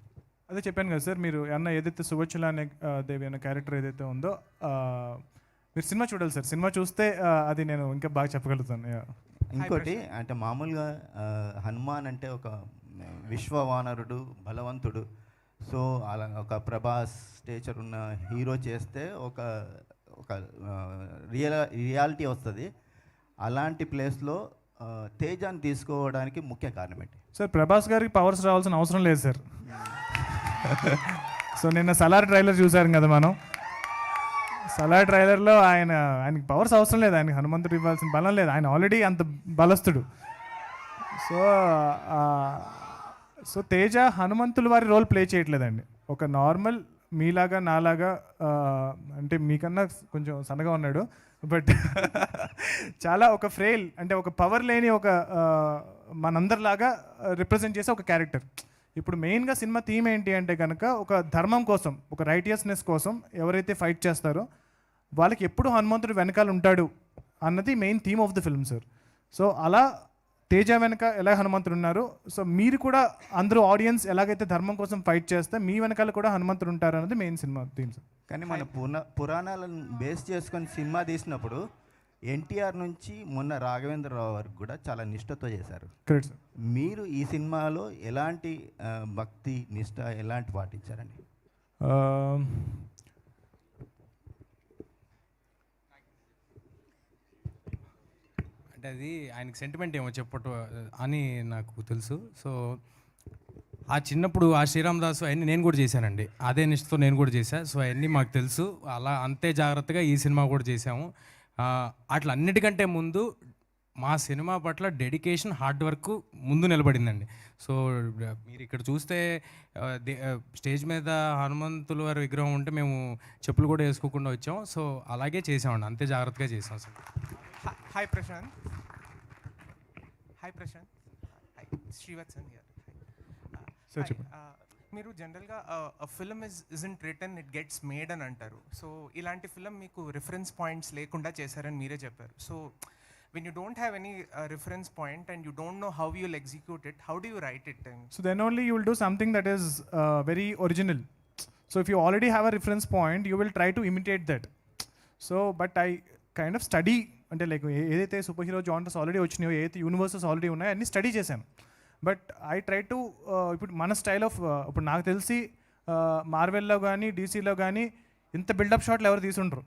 అదే చెప్పాను కదా సార్, మీరు అన్న ఏదైతే సువర్చల అనే దేవి అనే క్యారెక్టర్ ఏదైతే ఉందో మీరు సినిమా చూడాలి సార్. సినిమా చూస్తే అది నేను ఇంకా బాగా చెప్పగలుగుతాను. ఇంకోటి అంటే మామూలుగా హనుమాన్ అంటే ఒక విశ్వవానరుడు, బలవంతుడు. సో అలా ఒక ప్రభాస్ స్టేచర్ ఉన్న హీరో చేస్తే ఒక ఒక రియాలిటీ వస్తుంది. అలాంటి ప్లేస్లో తేజాన్ని తీసుకోవడానికి ముఖ్య కారణం ఏంటి? సార్ ప్రభాస్ గారికి పవర్స్ రావాల్సిన అవసరం లేదు సార్. సో నిన్న సలార్ ట్రైలర్ చూసారు కదా మనం. సలార్ ట్రైలర్లో ఆయనకి పవర్స్ అవసరం లేదు, ఆయనకి హనుమంతుడు ఇవ్వాల్సిన బలం లేదు, ఆయన ఆల్రెడీ అంత బలస్తుడు. సో తేజ హనుమంతుల వారి రోల్ ప్లే చేయట్లేదండి. ఒక నార్మల్ మీలాగా నాలాగా, అంటే మీకన్నా కొంచెం సన్నగా ఉన్నాడు, బట్ చాలా ఒక ఫ్రేల్ అంటే ఒక పవర్ లేని ఒక మనందరిలాగా రిప్రజెంట్ చేసే ఒక క్యారెక్టర్. ఇప్పుడు మెయిన్గా సినిమా థీమ్ ఏంటి అంటే కనుక ఒక ధర్మం కోసం, ఒక రైటియస్నెస్ కోసం ఎవరైతే ఫైట్ చేస్తారో వాళ్ళకి ఎప్పుడు హనుమంతుడు వెనకాల ఉంటాడు అన్నది main theme of the film sir. So అలా తేజ వెనక ఎలా హనుమంతుడు ఉన్నారు, సో మీరు కూడా అందరూ ఆడియన్స్ ఎలాగైతే ధర్మం కోసం ఫైట్ చేస్తే మీ వెనకాల కూడా హనుమంతుడు ఉంటారు అన్నది మెయిన్ సినిమా థీమ్ సార్. కానీ మన పురాణాలను బేస్ చేసుకొని సినిమా తీసినప్పుడు ఎన్టీఆర్ నుంచి మొన్న రాఘవేంద్రరావు వరకు కూడా చాలా నిష్ఠతో చేశారు. Correct sir. మీరు ఈ సినిమాలో ఎలాంటి భక్తి నిష్ఠ ఎలాంటి పాటించారండి? అంటే అది ఆయనకి సెంటిమెంట్ ఏమో చెప్పటం అని నాకు తెలుసు. సో ఆ చిన్నప్పుడు ఆ శ్రీరామ్ దాసు అవన్నీ నేను కూడా చేశానండి, అదే నిష్ఠతో నేను కూడా చేశాను. సో అవన్నీ మాకు తెలుసు. అలా అంతే జాగ్రత్తగా ఈ సినిమా కూడా చేసాము. అట్లా అన్నిటికంటే ముందు మా సినిమా పట్ల డెడికేషన్, హార్డ్ వర్క్ ముందు నిలబడిందండి. సో మీరు ఇక్కడ చూస్తే స్టేజ్ మీద హనుమంతుల వారి విగ్రహం ఉంటే మేము చెప్పులు కూడా వేసుకోకుండా వచ్చాం. సో అలాగే చేసామండి, అంతే జాగ్రత్తగా చేసాం sir. Hi Prashanth. Hi Prashanth. Hi Srivatsan garu. మీరు జనరల్గా film isn't written, it gets made అని అంటారు. సో ఇలాంటి ఫిల్మ్ మీకు రిఫరెన్స్ పాయింట్స్ లేకుండా చేశారని మీరే చెప్పారు. So when you don't have any reference point and you don't know how you'll execute it, how do you write it? So then only you will do something that is very original. So if you already have a reference point, you will try to imitate that. So but I kind of study అంటే like ఏదైతే super hero genres already వచ్చినాయో, ఏదైతే universes already ఉన్నాయో అన్నీ study చేశాను. But I try to ఇప్పుడు మన style of ఇప్పుడు నాకు తెలిసి మార్వెల్లో కానీ డీసీలో కానీ ఇంత బిల్డప్ షాట్లు ఎవరు తీసుండ్రు.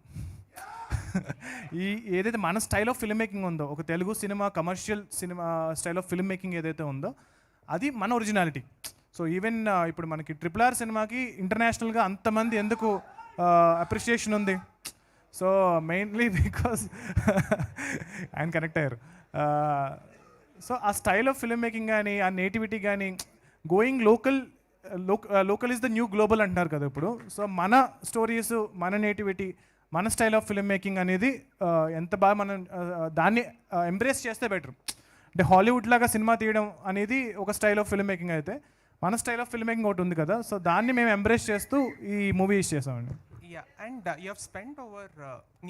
ఈ ఏదైతే మన స్టైల్ ఆఫ్ ఫిల్మ్ మేకింగ్ ఉందో, ఒక Telugu cinema commercial cinema style of film making ఏదైతే ఉందో అది మన ఒరిజినాలిటీ. సో ఈవెన్ ఇప్పుడు మనకి RRR సినిమాకి ఇంటర్నేషనల్గా అంతమంది ఎందుకు అప్రిషియేషన్ ఉంది? సో మెయిన్లీ బికాస్ ఆయన కనెక్ట్ అయ్యారు. సో ఆ స్టైల్ ఆఫ్ ఫిల్మ్ మేకింగ్ కానీ, ఆ నేటివిటీ కానీ, going local is the new global అంటున్నారు కదా ఇప్పుడు. సో మన స్టోరీస్, మన నేటివిటీ, మన స్టైల్ ఆఫ్ ఫిల్మ్ మేకింగ్ అనేది ఎంత బాగా మనం దాన్ని ఎంబ్రేస్ చేస్తే బెటర్. అంటే హాలీవుడ్ లాగా సినిమా తీయడం అనేది ఒక స్టైల్ ఆఫ్ ఫిల్మ్ మేకింగ్ అయితే, మన స్టైల్ ఆఫ్ ఫిల్మ్ మేకింగ్ ఒకటి ఉంది కదా. సో దాన్ని మేము ఎంబ్రేస్ చేస్తూ ఈ మూవీస్ చేసామండి. Yeah, and you have spent over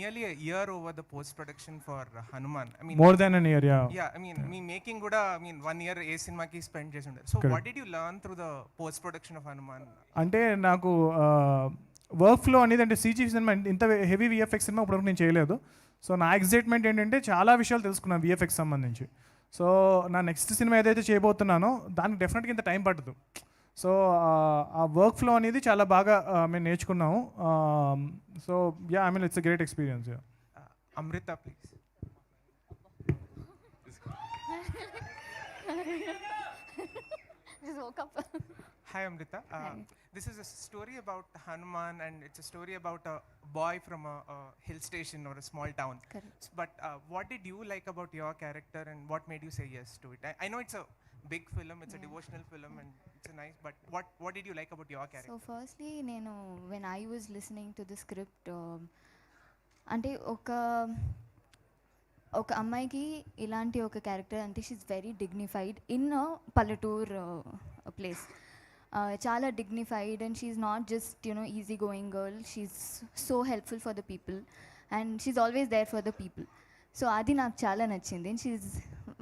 nearly a year over the post-production for Hanuman. I mean, more than a year, yeah. Yeah, I mean, me making kuda, I mean, 1 year a cinema ki spend chesundar. So what did you learn through the post-production of Hanuman? అంటే నాకు work flow అనేది, అంటే CG cinema ఇంత heavy VFX cinema ఇప్పటివరకు నేను చేయలేదు. So నా excitement ఏంటంటే చాలా విషయాలు తెలుసుకున్నాను VFX సంబంధించి. సో నా నెక్స్ట్ సినిమా ఏదైతే చేయబోతున్నానో దానికి డెఫినెట్గా ఇంత టైం పట్టదు. సో ఆ వర్క్ ఫ్లో అనేది చాలా బాగా మేము నేర్చుకున్నాము. So yeah, I mean it's a great experience. Amrita, please. Just woke up. Hi Amrita. This is a story about Hanuman, and it's a story about a boy from a hill station or a small town. Correct. But what did you like about your character, and what made you say yes to it? I know it's a big film, it's a devotional film, and it's a nice, but what did you like about your character? So firstly, when I was listening to the script, అంటే ఒక అమ్మాయికి ఇలాంటి ఒక character అంటే she's very dignified in పల్లెటూర్ place. చాలా dignified and she's not just easy going girl, she's so helpful for the people and she's always there for the people. So అది నాకు చాలా నచ్చింది. And she's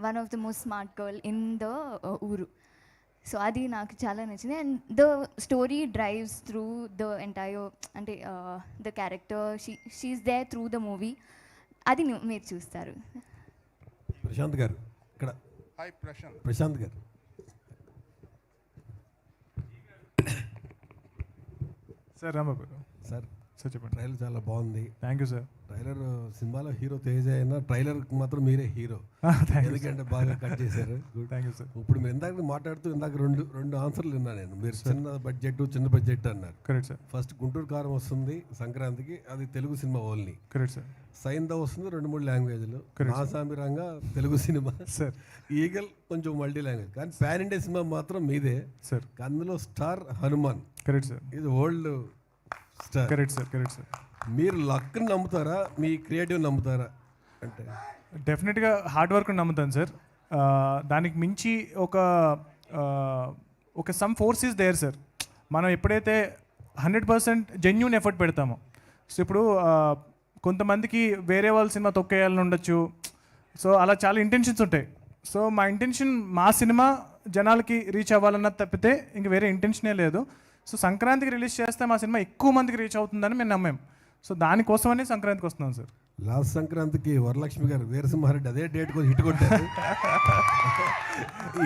one of the most smart girl in the ఊరు. So అది నాకు చాలా నచ్చింది. And the story drives through the entire, అంటే the character, she's there through the movie. అది మీరు చూస్తారు. ప్రశాంత్ గారు ఇక్కడ. హాయ్ ప్రశాంత్. ప్రశాంత్ గారు. సార్ రాంబాబు సార్ సార్ చెప్పండి. ట్రైలర్ చాలా బాగుంది. Thank you sir. ట్రైలర్ సినిమాలో హీరో తేజ అయినా ట్రైలర్కి మాత్రం మీరే హీరో. ఎందుకంటే బాగా కట్ చేశారు. Thank you sir. ఇప్పుడు మీరు ఇందాక మాట్లాడుతూ ఇందాక రెండు ఆన్సర్లు విన్నా నేను. మీరు చిన్న బడ్జెట్ అన్నారు. Correct sir. ఫస్ట్ గుంటూరు కారం వస్తుంది సంక్రాంతికి, అది Telugu cinema only. Correct sir. Saindhav వస్తుంది 2-3 లాంగ్వేజ్లు. Naa Saami Ranga Telugu cinema sir. Eagle కొంచెం మల్టీ లాంగ్వేజ్, కానీ పాన్ ఇండియా సినిమా మాత్రం మీదే సార్. అందులో స్టార్ హనుమాన్. Correct sir. ఇది world star. Correct sir. Correct sir. మీరు లక్ని నమ్ముతారా, మీ క్రియేటివ్ నమ్ముతారా? అంటే డెఫినెట్గా హార్డ్ వర్క్ నమ్ముతాను సార్. దానికి మించి ఒక some force is there sir. మనం ఎప్పుడైతే 100% జెన్యూన్ ఎఫర్ట్ పెడతామో, సో ఇప్పుడు కొంతమందికి వేరే వాళ్ళ సినిమా తొక్కేయాలని ఉండొచ్చు. సో అలా చాలా ఇంటెన్షన్స్ ఉంటాయి. సో మా ఇంటెన్షన్ మా సినిమా జనాలకి రీచ్ అవ్వాలన్నది తప్పితే ఇంక వేరే ఇంటెన్షనే లేదు. సో సంక్రాంతికి రిలీజ్ చేస్తే మా సినిమా ఎక్కువ మందికి రీచ్ అవుతుందని మేము నమ్మాం. సో దానికోసమనే సంక్రాంతికి వస్తున్నాం సార్. లాస్ట్ సంక్రాంతికి వరలక్ష్మి గారు వీరసింహారెడ్డి అదే డేట్ కూడా హిట్ కొట్టారు.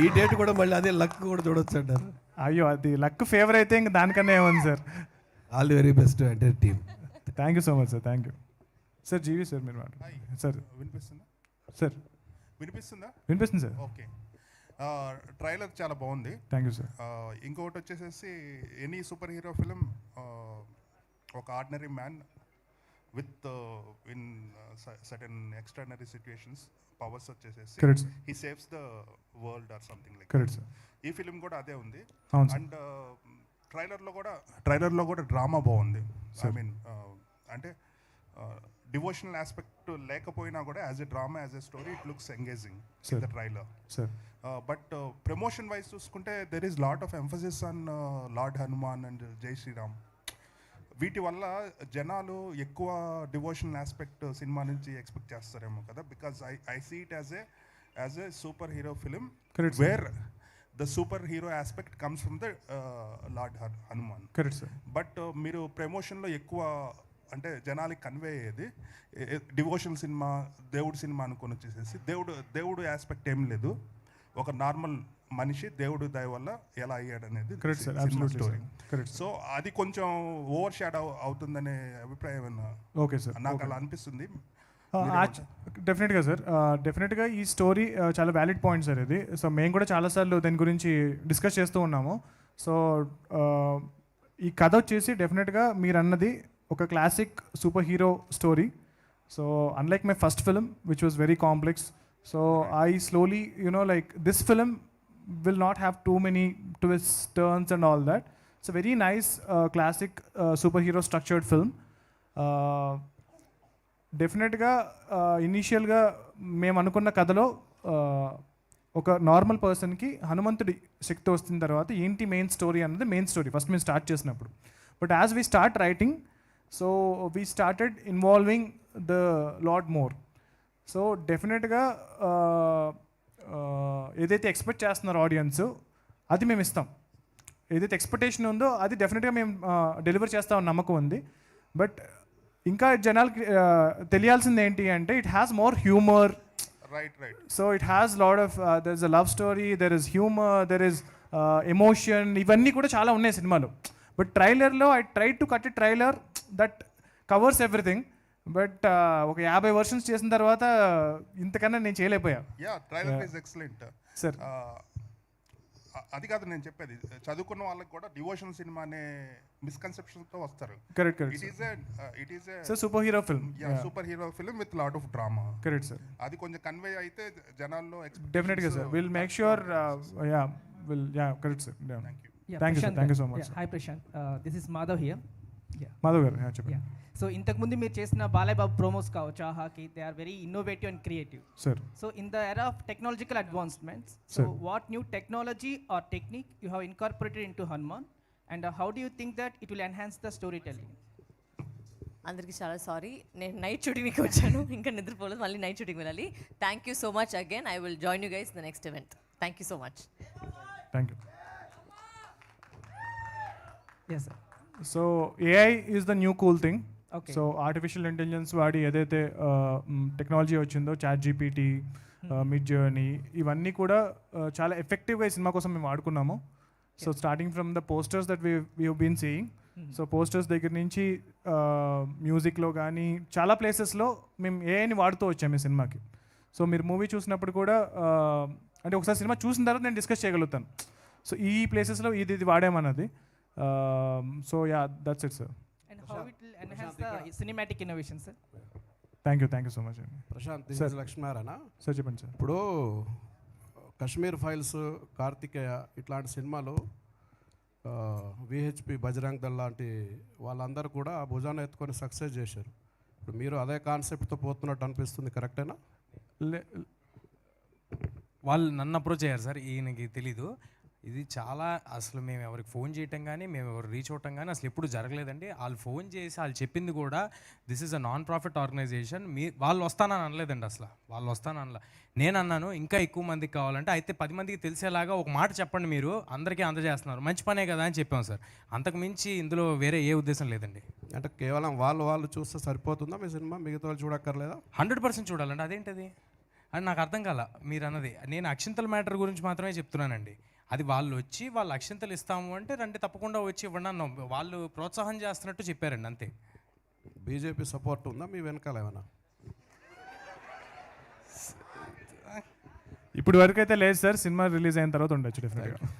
ఈ డేట్ కూడా మళ్ళీ అదే లక్ కూడా చూడొచ్చు అంటారు. అయ్యో, అది లక్ ఫేవర్ అయితే ఇంక దానికన్నా ఏముంది sir. All the very best అంటే team. Thank you so much sir. Thank you sir. GV sir మీరు సార్. వినిపిస్తుందా సార్? వినిపిస్తుందా? వినిపిస్తుంది సార్. ఓకే. ట్రైలర్ చాలా బాగుంది. Thank you sir. ఇంకొకటి వచ్చేసేసి ఎనీ సూపర్ హీరో ఫిలిం ఒక ordinary man with in certain extraordinary situations powers వచ్చేసేసి he saves the world or something like. Correct sir. ఈ ఫిలిం కూడా అదే ఉంది. అండ్ ట్రైలర్లో కూడా డ్రామా బాగుంది. ఐ మీన్ అంటే డివోషనల్ ఆస్పెక్ట్ లేకపోయినా కూడా as a drama, as a story it looks engaging in the trailer. But promotion wise చూసుకుంటే there is lot of emphasis on Lord Hanuman and Jai Shriram. వీటి వల్ల జనాలు ఎక్కువ డివోషనల్ ఆస్పెక్ట్ సినిమా నుంచి ఎక్స్పెక్ట్ చేస్తారేమో కదా, because I see it as a superhero film where the superhero aspect comes from the Lord Hanuman. Correct sir. But మీరు ప్రమోషన్లో ఎక్కువ అంటే జనాలకి కన్వే అయ్యేది డివోషనల్ సినిమా, దేవుడు సినిమా అనుకొని వచ్చేసేసి దేవుడు ఆస్పెక్ట్ ఏం లేదు. ఒక నార్మల్ మనిషి దేవుడు దయ వల్ల ఎలా అయ్యాడు అనేది స్టోరీ. సో అది కొంచెం ఓవర్ షాడో అవుతుందనే అభిప్రాయం ఓకే సార్, నాకు అలా అనిపిస్తుంది. డెఫినెట్గా సార్, డెఫినెట్గా ఈ స్టోరీ చాలా వ్యాలిడ్ పాయింట్ సార్ ఇది. సో మేము కూడా చాలాసార్లు దాని గురించి డిస్కస్ చేస్తూ ఉన్నాము. సో ఈ కథ వచ్చేసి డెఫినెట్గా మీరు అన్నది ఒక classic super hero story. So unlike my first film which was very complex, so I slowly, like this film will not have too many twists, turns and all that. It's a very nice classic superhero structured film. డెఫినెట్గా ఇనీషియల్గా మేము అనుకున్న కథలో ఒక normal పర్సన్కి హనుమంతుడి శక్తి వస్తున్న తర్వాత ఏంటి మెయిన్ స్టోరీ అన్నది మెయిన్ స్టోరీ ఫస్ట్ మేము స్టార్ట్ చేసినప్పుడు. But as we start writing, so we started involving the lot more. So డెఫినెట్గా ఏదైతే ఎక్స్పెక్ట్ చేస్తున్నారో ఆడియన్స్ అది మేము ఇస్తాం. ఏదైతే ఎక్స్పెక్టేషన్ ఉందో అది డెఫినెట్గా మేము డెలివర్ చేస్తామని నమ్మకం ఉంది. బట్ ఇంకా జనాలకి తెలియాల్సింది ఏంటి అంటే it has more humour. Right. So it has a lot of there is a love story, there is humor, there is emotion. ఇవన్నీ కూడా చాలా ఉన్నాయి సినిమాలో. బట్ ట్రైలర్లో I try to cut a trailer that covers everything. But ఒక 50 versions చేసిన తర్వాత ఇంతకన్నా నేను చేయలేకపోయా. Trailer is excellent sir. అది కాదు నేను చెప్పేది, చదువుకున్న వాళ్ళకి కూడా డివోషనల్ సినిమా అనే మిస్కన్సెప్షన్తో వస్తారు. Correct. It is a super hero film. Super hero film with lot of drama. Correct sir. అది కొంచెం కన్వే అయితే జనాల్లో డెఫినెట్గా sir will make sure. Correct sir. Thank you so much. Hi Prashant, this is Madhav here. Madhav గారు చెప్పండి. So ఇంతకుముందు మీరు చేసిన బాలయ్య బాబు ప్రోమోస్ కావచ్చు ఆహాకి, they are very innovative and creative. Sir. So in the era of technological advancements, so Sir. What new technology or technique you have incorporated into Hanuman and how do you think that it will enhance the storytelling? అందరికీ చాలా sorry, నేను night షూటింగ్కి వచ్చాను, ఇంకా నిద్రపోలేదు, మళ్ళీ night shooting వెళ్ళాలి. Thank you so much again. I will join you guys the next event. Thank you so much. Thank you. Yes, sir. So AI is the new cool thing. Okay. So artificial intelligence వాడి ఏదైతే technology వచ్చిందో, chat GPT, mid journey, ఇవన్నీ కూడా చాలా ఎఫెక్టివ్గా ఈ cinema కోసం మేము వాడుకున్నాము. So starting from the posters that we been seeing, so posters దగ్గర నుంచి మ్యూజిక్లో కానీ చాలా ప్లేసెస్లో మేము ఏఐని వాడుతూ వచ్చాము ఈ సినిమాకి. సో మీరు మూవీ చూసినప్పుడు కూడా అంటే ఒకసారి సినిమా చూసిన తర్వాత నేను డిస్కస్ చేయగలుగుతాను, సో ఈ ప్లేసెస్లో ఇది వాడామన్నది. So yeah, that's it sir. And how it will enhance the cinematic innovation, sir? Thank you so much అండి. Prashanth, this Sir. Is Lakshminarayana. Sir చెప్పండి సార్. ఇప్పుడు కశ్మీర్ ఫైల్స్, కార్తికేయ ఇట్లాంటి సినిమాలు విహెచ్పి, బజరంగ్ దళ్ లాంటి వాళ్ళందరూ కూడా భుజాన్ని ఎత్తుకొని సక్సెస్ చేశారు. ఇప్పుడు మీరు అదే కాన్సెప్ట్తో పోతున్నట్టు అనిపిస్తుంది, కరెక్టేనా? వాళ్ళు నన్ను అప్రోచ్ అయ్యారు సార్, ఈయనకి తెలీదు. ఇది చాలా అసలు మేము ఎవరికి ఫోన్ చేయటం కానీ మేము ఎవరు రీచ్ అవటం కానీ అసలు ఎప్పుడు జరగలేదండి. వాళ్ళు ఫోన్ చేసి వాళ్ళు చెప్పింది కూడా this is a non profit organisation, వాళ్ళు వస్తానని అనలేదండి. అసలు వాళ్ళు వస్తాననలా. నేను అన్నాను ఇంకా ఎక్కువ మందికి కావాలంటే అయితే 10 మందికి తెలిసేలాగా ఒక మాట చెప్పండి, మీరు అందరికీ అందజేస్తున్నారు, మంచి పనే కదా అని చెప్పాం సార్. అంతకు మించి ఇందులో వేరే ఏ ఉద్దేశం లేదండి. అంటే కేవలం వాళ్ళు చూస్తే సరిపోతుందా మీ సినిమా? మిగతా వాళ్ళు చూడక్కర్లేదా? 100% చూడాలండి. అదేంటది అని నాకు అర్థం కాల మీరు అన్నది. నేను అక్షింతల మ్యాటర్ గురించి మాత్రమే చెప్తున్నానండి. అది వాళ్ళు వచ్చి వాళ్ళు అక్షింతలు ఇస్తాము అంటే రండి తప్పకుండా వచ్చి ఇవ్వండి అన్నాం. వాళ్ళు ప్రోత్సాహం చేస్తున్నట్టు చెప్పారండి అంతే. బీజేపీ సపోర్ట్ ఉందా మీ వెనకాల ఏమైనా? ఇప్పుడు వరకు అయితే లేదు సార్, సినిమా రిలీజ్ అయిన తర్వాత ఉండొచ్చు డెఫినెట్గా.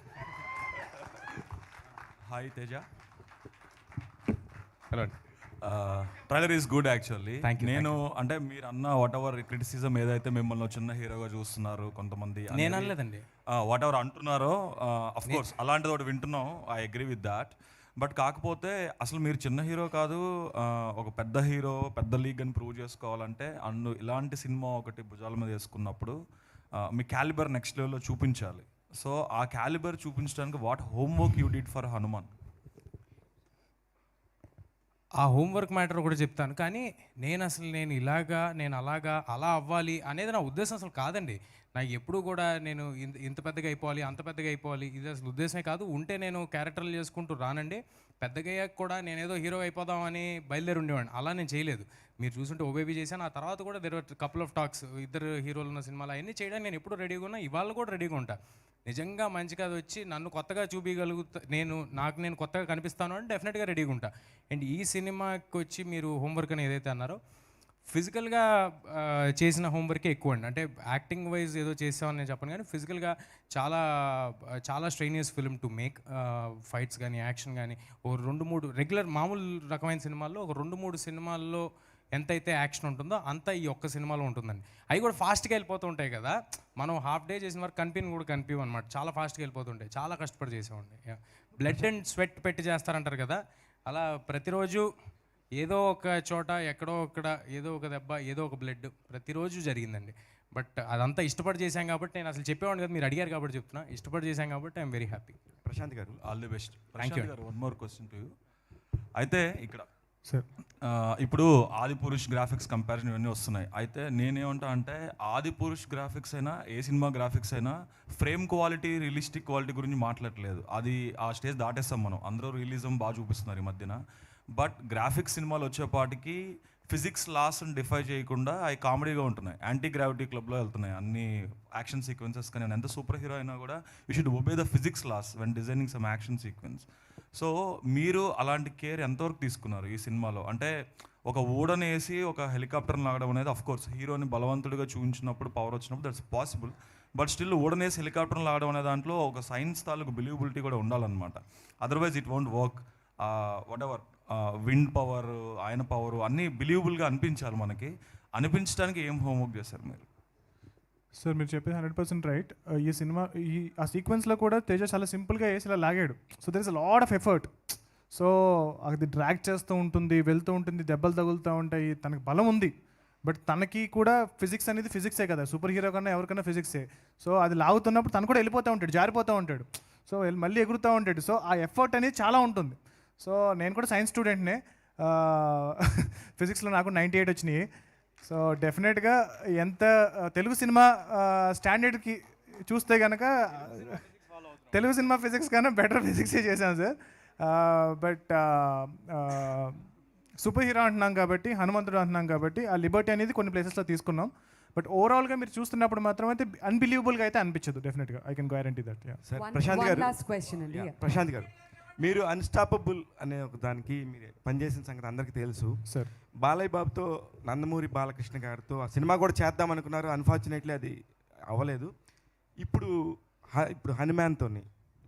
Hi Teja. Hello. Trailer is good actually. Thank you. నేను అంటే మీరు అన్న వాట్ ఎవర్ క్రిటిసిజం ఏదైతే మిమ్మల్ని చిన్న హీరోగా చూస్తున్నారు కొంతమంది, నేను అనలేదండి. వాట్ ఎవర్ అంటున్నారో అఫ్ కోర్స్ అలాంటిది ఒకటి వింటున్నాం, I agree with that. But కాకపోతే అసలు మీరు చిన్న హీరో కాదు, ఒక పెద్ద హీరో, పెద్ద లీగ్ అని ప్రూవ్ చేసుకోవాలంటే ఇలాంటి సినిమా ఒకటి భుజాల మీద వేసుకున్నప్పుడు మీ క్యాలిబర్ నెక్స్ట్ లెవెల్లో చూపించాలి. సో ఆ క్యాలిబర్ చూపించడానికి what homework you did for Hanuman? ఆ హోంవర్క్ మ్యాటర్ కూడా చెప్తాను, కానీ నేను అలా అవ్వాలి అనేది నా ఉద్దేశం అసలు కాదండి. నాకు ఎప్పుడు కూడా నేను ఇంత పెద్దగా అయిపోవాలి, అంత పెద్దగా అయిపోవాలి, ఇది అసలు ఉద్దేశమే కాదు. ఉంటే నేను క్యారెక్టర్లు చేసుకుంటూ రానండి. పెద్దగా అయ్యాక కూడా నేనేదో హీరో అయిపోదామని బయలుదేరి ఉండేవాడిని. అలా నేను చేయలేదు. మీరు చూసుంటే ఓబేబీ చేశాను, ఆ తర్వాత కూడా there are couple of talks, ఇద్దరు హీరోలు ఉన్న సినిమాలు అవన్నీ చేయడానికి నేను ఎప్పుడు రెడీగా ఉన్నా, ఇవాళ కూడా రెడీగా ఉంటా. నిజంగా మంచి కథ వచ్చి నన్ను కొత్తగా చూపించగలుగుతా, నేను కొత్తగా కనిపిస్తాను అంటే డెఫినెట్గా రెడీగా ఉంటా. అండ్ ఈ సినిమాకి వచ్చి మీరు హోంవర్క్ అని ఏదైతే అన్నారో, ఫిజికల్గా చేసిన హోంవర్కే ఎక్కువ అండి. అంటే యాక్టింగ్ వైజ్ ఏదో చేసామని నేను చెప్పను, కానీ ఫిజికల్గా చాలా స్ట్రెయినియస్ ఫిల్మ్ టు మేక్. ఫైట్స్ కానీ యాక్షన్ కానీ ఓ 2-3 రెగ్యులర్ మామూలు రకమైన సినిమాల్లో ఒక 2-3 సినిమాల్లో ఎంతైతే యాక్షన్ ఉంటుందో అంత ఈ ఒక్క సినిమాలో ఉంటుందండి. అవి కూడా ఫాస్ట్గా వెళ్ళిపోతూ ఉంటాయి కదా, మనం హాఫ్ డే చేసిన వరకు కనిపించవు అనమాట. చాలా ఫాస్ట్గా వెళ్ళిపోతుంటాయి, చాలా కష్టపడి చేసామండి. బ్లడ్ అండ్ స్వెట్ పెట్టి చేస్తారంటారు కదా, అలా ప్రతిరోజు ఏదో ఒక చోట ఎక్కడో అక్కడ ఏదో ఒక దెబ్బ, ఏదో ఒక బ్లడ్ ప్రతిరోజు జరిగిందండి. బట్ అదంతా ఇష్టపడి చేశాం కాబట్టి, నేను అసలు చెప్పేవాడిని కదా, మీరు అడిగారు కాబట్టి చెప్తున్నా. ఇష్టపడి చేశాం కాబట్టి ఐఎమ్ వెరీ హ్యాపీ. ప్రశాంత్ గారు, all the best. Thank you. One more question to you. అయితే ఇక్కడ సార్ ఇప్పుడు ఆదిపురుష్ గ్రాఫిక్స్ కంపారిజన్ ఇవన్నీ వస్తున్నాయి. అయితే నేనేమంటా అంటే ఆదిపురుష్ గ్రాఫిక్స్ అయినా ఏ సినిమా గ్రాఫిక్స్ అయినా ఫ్రేమ్ క్వాలిటీ, రియలిస్టిక్ క్వాలిటీ గురించి మాట్లాడలేదు. అది ఆ స్టేజ్ దాటేస్తాం మనం. అందరూ రియలిజం బాగా చూపిస్తున్నారు ఈ మధ్యన. బట్ గ్రాఫిక్స్ సినిమాలు వచ్చేపాటికి ఫిజిక్స్ లాస్ని డిఫై చేయకుండా అవి కామెడీగా ఉంటున్నాయి. యాంటీ గ్రావిటీ క్లబ్లో వెళ్తున్నాయి అన్ని యాక్షన్ సీక్వెన్సెస్. కానీ ఎంత సూపర్ హీరో అయినా కూడా you should obey the physics laws when designing some action sequence. So మీరు అలాంటి కేర్ ఎంతవరకు తీసుకున్నారు ఈ సినిమాలో? అంటే ఒక ఊడనేసి ఒక హెలికాప్టర్ని లాగడం అనేది అఫ్కోర్స్ హీరోని బలవంతుడిగా చూపించినప్పుడు, పవర్ వచ్చినప్పుడు దట్స్ పాసిబుల్. బట్ స్టిల్ ఊడనేసి హెలికాప్టర్ని లాగడం అనే దాంట్లో ఒక సైన్స్ తాలూకు బిలీవబిలిటీ కూడా ఉండాలన్నమాట. Otherwise it won't work. What ever wind power, ఆయన పవర్ అన్నీ బిలీవబుల్గా అనిపించాలి మనకి. అనిపించడానికి ఏం హోంవర్క్ చేశారు మీరు? సార్ మీరు చెప్పేది 100% రైట్. ఈ సినిమా ఆ సీక్వెన్స్లో కూడా తేజ చాలా సింపుల్గా వేసి ఇలా లాగాడు. So there is a lot of effort. So అది డ్రాగ్ చేస్తూ ఉంటుంది, వెళ్తూ ఉంటుంది, దెబ్బలు తగులుతూ ఉంటాయి. తనకి బలం ఉంది, బట్ తనకి కూడా ఫిజిక్స్ అనేది ఫిజిక్సే కదా, సూపర్ హీరో కన్నా ఎవరికన్నా ఫిజిక్సే. సో అది లాగుతున్నప్పుడు తను కూడా వెళ్ళిపోతూ ఉంటాడు, జారిపోతూ ఉంటాడు, సో మళ్ళీ ఎగురుతూ ఉంటాడు. సో ఆ ఎఫర్ట్ అనేది చాలా ఉంటుంది. సో నేను కూడా సైన్స్ స్టూడెంట్నే, ఫిజిక్స్లో నాకు 98 వచ్చినాయి. సో డెఫినెట్గా ఎంత తెలుగు సినిమా స్టాండర్డ్కి చూస్తే కనుక తెలుగు సినిమా ఫిజిక్స్ కన్నా బెటర్ ఫిజిక్సే చేశాను సార్. బట్ సూపర్ హీరో అంటున్నాం కాబట్టి, హనుమంతుడు అంటున్నాం కాబట్టి ఆ లిబర్టీ అనేది కొన్ని ప్లేసెస్లో తీసుకున్నాం. బట్ ఓవరాల్గా మీరు చూస్తున్నప్పుడు మాత్రం అయితే అన్బిలీవబుల్గా అయితే అనిపించదు. డెఫినెట్గా I can guarantee that. Sir Prashanth garu, మీరు అన్స్టాపబుల్ అనే ఒక దానికి మీరు పనిచేసిన సంగతి అందరికీ తెలుసు సార్. బాలయ్య బాబుతో, నందమూరి బాలకృష్ణ గారితో ఆ సినిమా కూడా చేద్దాం అనుకున్నారు, అన్ఫార్చునేట్లీ అది అవ్వలేదు. ఇప్పుడు హనుమాన్తో,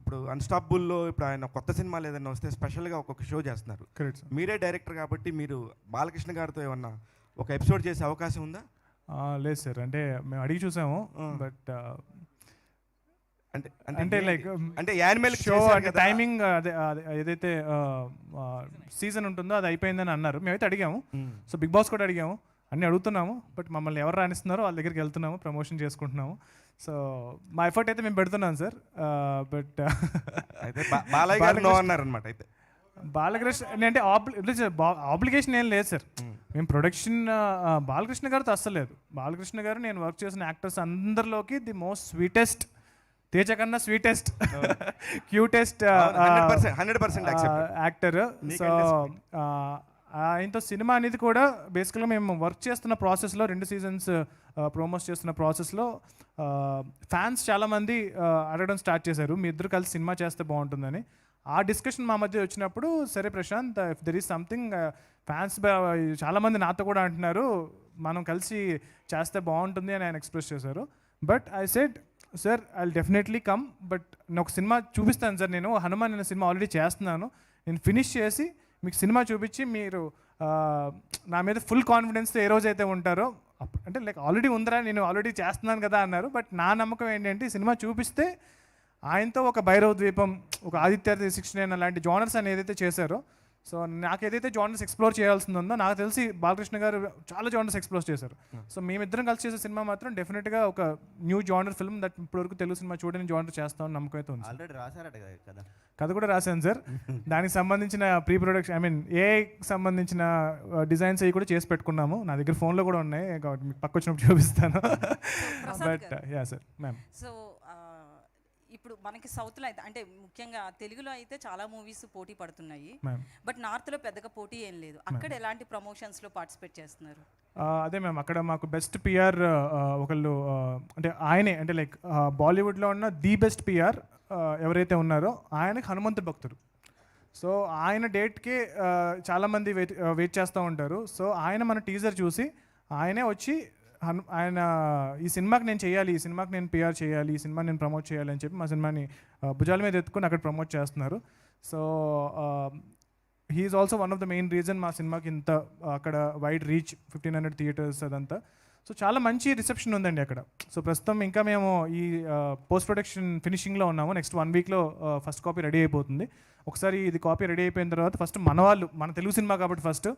ఇప్పుడు అన్స్టాపబుల్లో ఇప్పుడు ఆయన కొత్త సినిమాలు ఏదైనా వస్తే స్పెషల్గా ఒక్కొక్క షో చేస్తున్నారు. మీరే డైరెక్టర్ కాబట్టి మీరు బాలకృష్ణ గారితో ఏమన్నా ఒక ఎపిసోడ్ చేసే అవకాశం ఉందా? లేదు సార్, అంటే మేము అడిగి చూసాము, బట్ అంటే లైక్ అంటే యానిమల్ షో అంటే టైమింగ్ అదే ఏదైతే సీజన్ ఉంటుందో అది అయిపోయిందని అన్నారు. మేమైతే అడిగాము, సో బిగ్ బాస్ కూడా అడిగాము, అన్నీ అడుగుతున్నాము, బట్ మమ్మల్ని ఎవరు రాణిస్తున్నారో వాళ్ళ దగ్గరికి వెళ్తున్నాము, ప్రమోషన్ చేసుకుంటున్నాము. సో మా ఎఫర్ట్ అయితే మేము పెడుతున్నాం సార్. బట్ అయితే బాలయ్య గారు నో అన్నారనమాట. అయితే బాలకృష్ణ అంటే ఆబ్లిగేషన్ ఏం లేదు సార్. మేము ప్రొడక్షన్ బాలకృష్ణ గారితో అస్సలు లేదు. బాలకృష్ణ గారు నేను వర్క్ చేసిన యాక్టర్స్ అందరిలోకి ది మోస్ట్ స్వీటెస్ట్, తేజ కన్నా స్వీటెస్ట్, క్యూటెస్ట్ 100% యాక్టర్. సో ఆయనతో సినిమా అనేది కూడా బేసికల్గా మేము వర్క్ చేస్తున్న ప్రాసెస్లో 2 సీజన్స్ ప్రోమోస్ చేస్తున్న ప్రాసెస్లో ఫ్యాన్స్ చాలామంది అడగడం స్టార్ట్ చేశారు, మీ ఇద్దరు కలిసి సినిమా చేస్తే బాగుంటుందని. ఆ డిస్కషన్ మా మధ్య వచ్చినప్పుడు, సరే Prashanth, if there is something, fans చాలామంది నాతో కూడా అంటున్నారు మనం కలిసి చేస్తే బాగుంటుంది అని ఆయన ఎక్స్ప్రెస్ చేశారు. But I said sir I will definitely come, but నేను ఒక సినిమా చూపిస్తాను సార్. నేను హనుమాన్ అనే సినిమా ఆల్రెడీ చేస్తున్నాను, నేను ఫినిష్ చేసి మీకు సినిమా చూపించి మీరు నా మీద ఫుల్ కాన్ఫిడెన్స్తో ఏ రోజైతే ఉంటారో, అంటే లైక్ ఆల్రెడీ ఉందరా, నేను ఆల్రెడీ చేస్తున్నాను కదా అన్నారు. బట్ నా నమ్మకం ఏంటంటే సినిమా చూపిస్తే ఆయనతో ఒక భైరవ ద్వీపం, ఒక ఆదిత్య 369 అలాంటి జానర్స్ అని ఏదైతే చేశారో, సో నాకు ఏదైతే జానర్స్ ఎక్స్ప్లోర్ చేయాల్సింది ఉందో, నాకు తెలిసి బాలకృష్ణ గారు చాలా జానర్స్ ఎక్స్ప్లోర్ చేశారు. సో మేమిద్దరం కలిసి చేసే సినిమా మాత్రం డెఫినెట్గా ఒక న్యూ జానర్ ఫిల్మ్ దట్ ఇప్పటివరకు తెలుగు సినిమా చూడని జానర్ చేస్తామని నమ్మకం అయితే ఉంది. ఆల్రెడీ రాశారట కదా, కథ కూడా రాశాను సార్. దానికి సంబంధించిన ప్రీ ప్రొడక్షన్, ఐ మీన్ ఏఐకి సంబంధించిన డిజైన్స్ అవి కూడా చేసి పెట్టుకున్నాము. నా దగ్గర ఫోన్లో కూడా ఉన్నాయి, కాబట్టి మీకు పక్క వచ్చినప్పుడు చూపిస్తాను. But yeah sir ma'am. So ఇప్పుడు మనకి సౌత్లో అయితే, అంటే ముఖ్యంగా తెలుగులో అయితే చాలా మూవీస్ పోటీ పడుతున్నాయి, బట్ నార్త్లో పెద్దగా పోటీ ఏం లేదు. అక్కడ ఎలాంటి ప్రమోషన్స్లో పార్టిసిపేట్ చేస్తున్నారు? అదే మ్యామ్, అక్కడ మాకు బెస్ట్ పిఆర్ ఒకళ్ళు, అంటే ఆయనే, అంటే లైక్ బాలీవుడ్లో ఉన్న ది బెస్ట్ పిఆర్ ఎవరైతే ఉన్నారో ఆయనకి హనుమంతుడు భక్తుడు. సో ఆయన డేట్కి చాలామంది వెయిట్ చేస్తూ ఉంటారు. సో ఆయన మన టీజర్ చూసి ఆయనే వచ్చి ఆయన ఈ సినిమాకి నేను చేయాలి, ఈ సినిమాకి నేను పిఆర్ చేయాలి, ఈ సినిమా నేను ప్రమోట్ చేయాలి అని చెప్పి మా సినిమాని భుజాల మీద ఎత్తుకుని అక్కడ ప్రమోట్ చేస్తున్నారు. So he's also one of the main reason మా సినిమాకి ఇంత అక్కడ వైడ్ రీచ్, 1500 థియేటర్స్ అదంతా. సో చాలా మంచి రిసెప్షన్ ఉందండి అక్కడ. సో ప్రస్తుతం ఇంకా మేము ఈ పోస్ట్ ప్రొడక్షన్ ఫినిషింగ్లో ఉన్నాము. నెక్స్ట్ 1 వీక్లో ఫస్ట్ కాపీ రెడీ అయిపోతుంది. ఒకసారి ఇది కాపీ రెడీ అయిపోయిన తర్వాత ఫస్ట్ మన వాళ్ళు, మన తెలుగు సినిమా కాబట్టి ఫస్ట్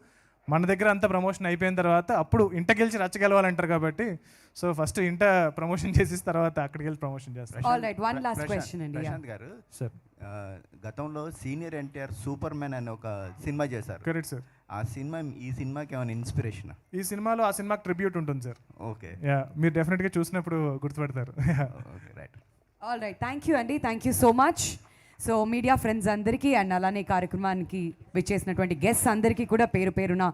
మన దగ్గర అంతా ప్రమోషన్ అయిపోయిన తర్వాత అప్పుడు ఇంట గెలిచి రచ్చగెలవాలంటారు కాబట్టి, సో ఫస్ట్ ఇంట ప్రమోషన్ చేసి తర్వాత అక్కడికి వెళ్ళి ప్రమోషన్ చేస్తారు. ప్రశాంత్ గారు సార్, గతంలో సీనియర్ ఎన్టీఆర్ సూపర్ మ్యాన్ అనే ఒక సినిమా చేశారు. Correct sir. ఆ సినిమా ఈ సినిమాకి ఏమైనా ఇన్స్పిరేషన్? ఈ సినిమాలో ఆ సినిమాకి ట్రిబ్యూట్ ఉంటుంది సార్. ఓకే, యా, మీరు డెఫినెట్గా చూసినప్పుడు గుర్తుపడతారు. Okay, right. All right, thank you అండి, thank you so much. So media friends అందరికీ అండ్ అలానే కార్యక్రమానికి విచ్చేసినటువంటి గెస్ట్స్ అందరికీ కూడా పేరు పేరున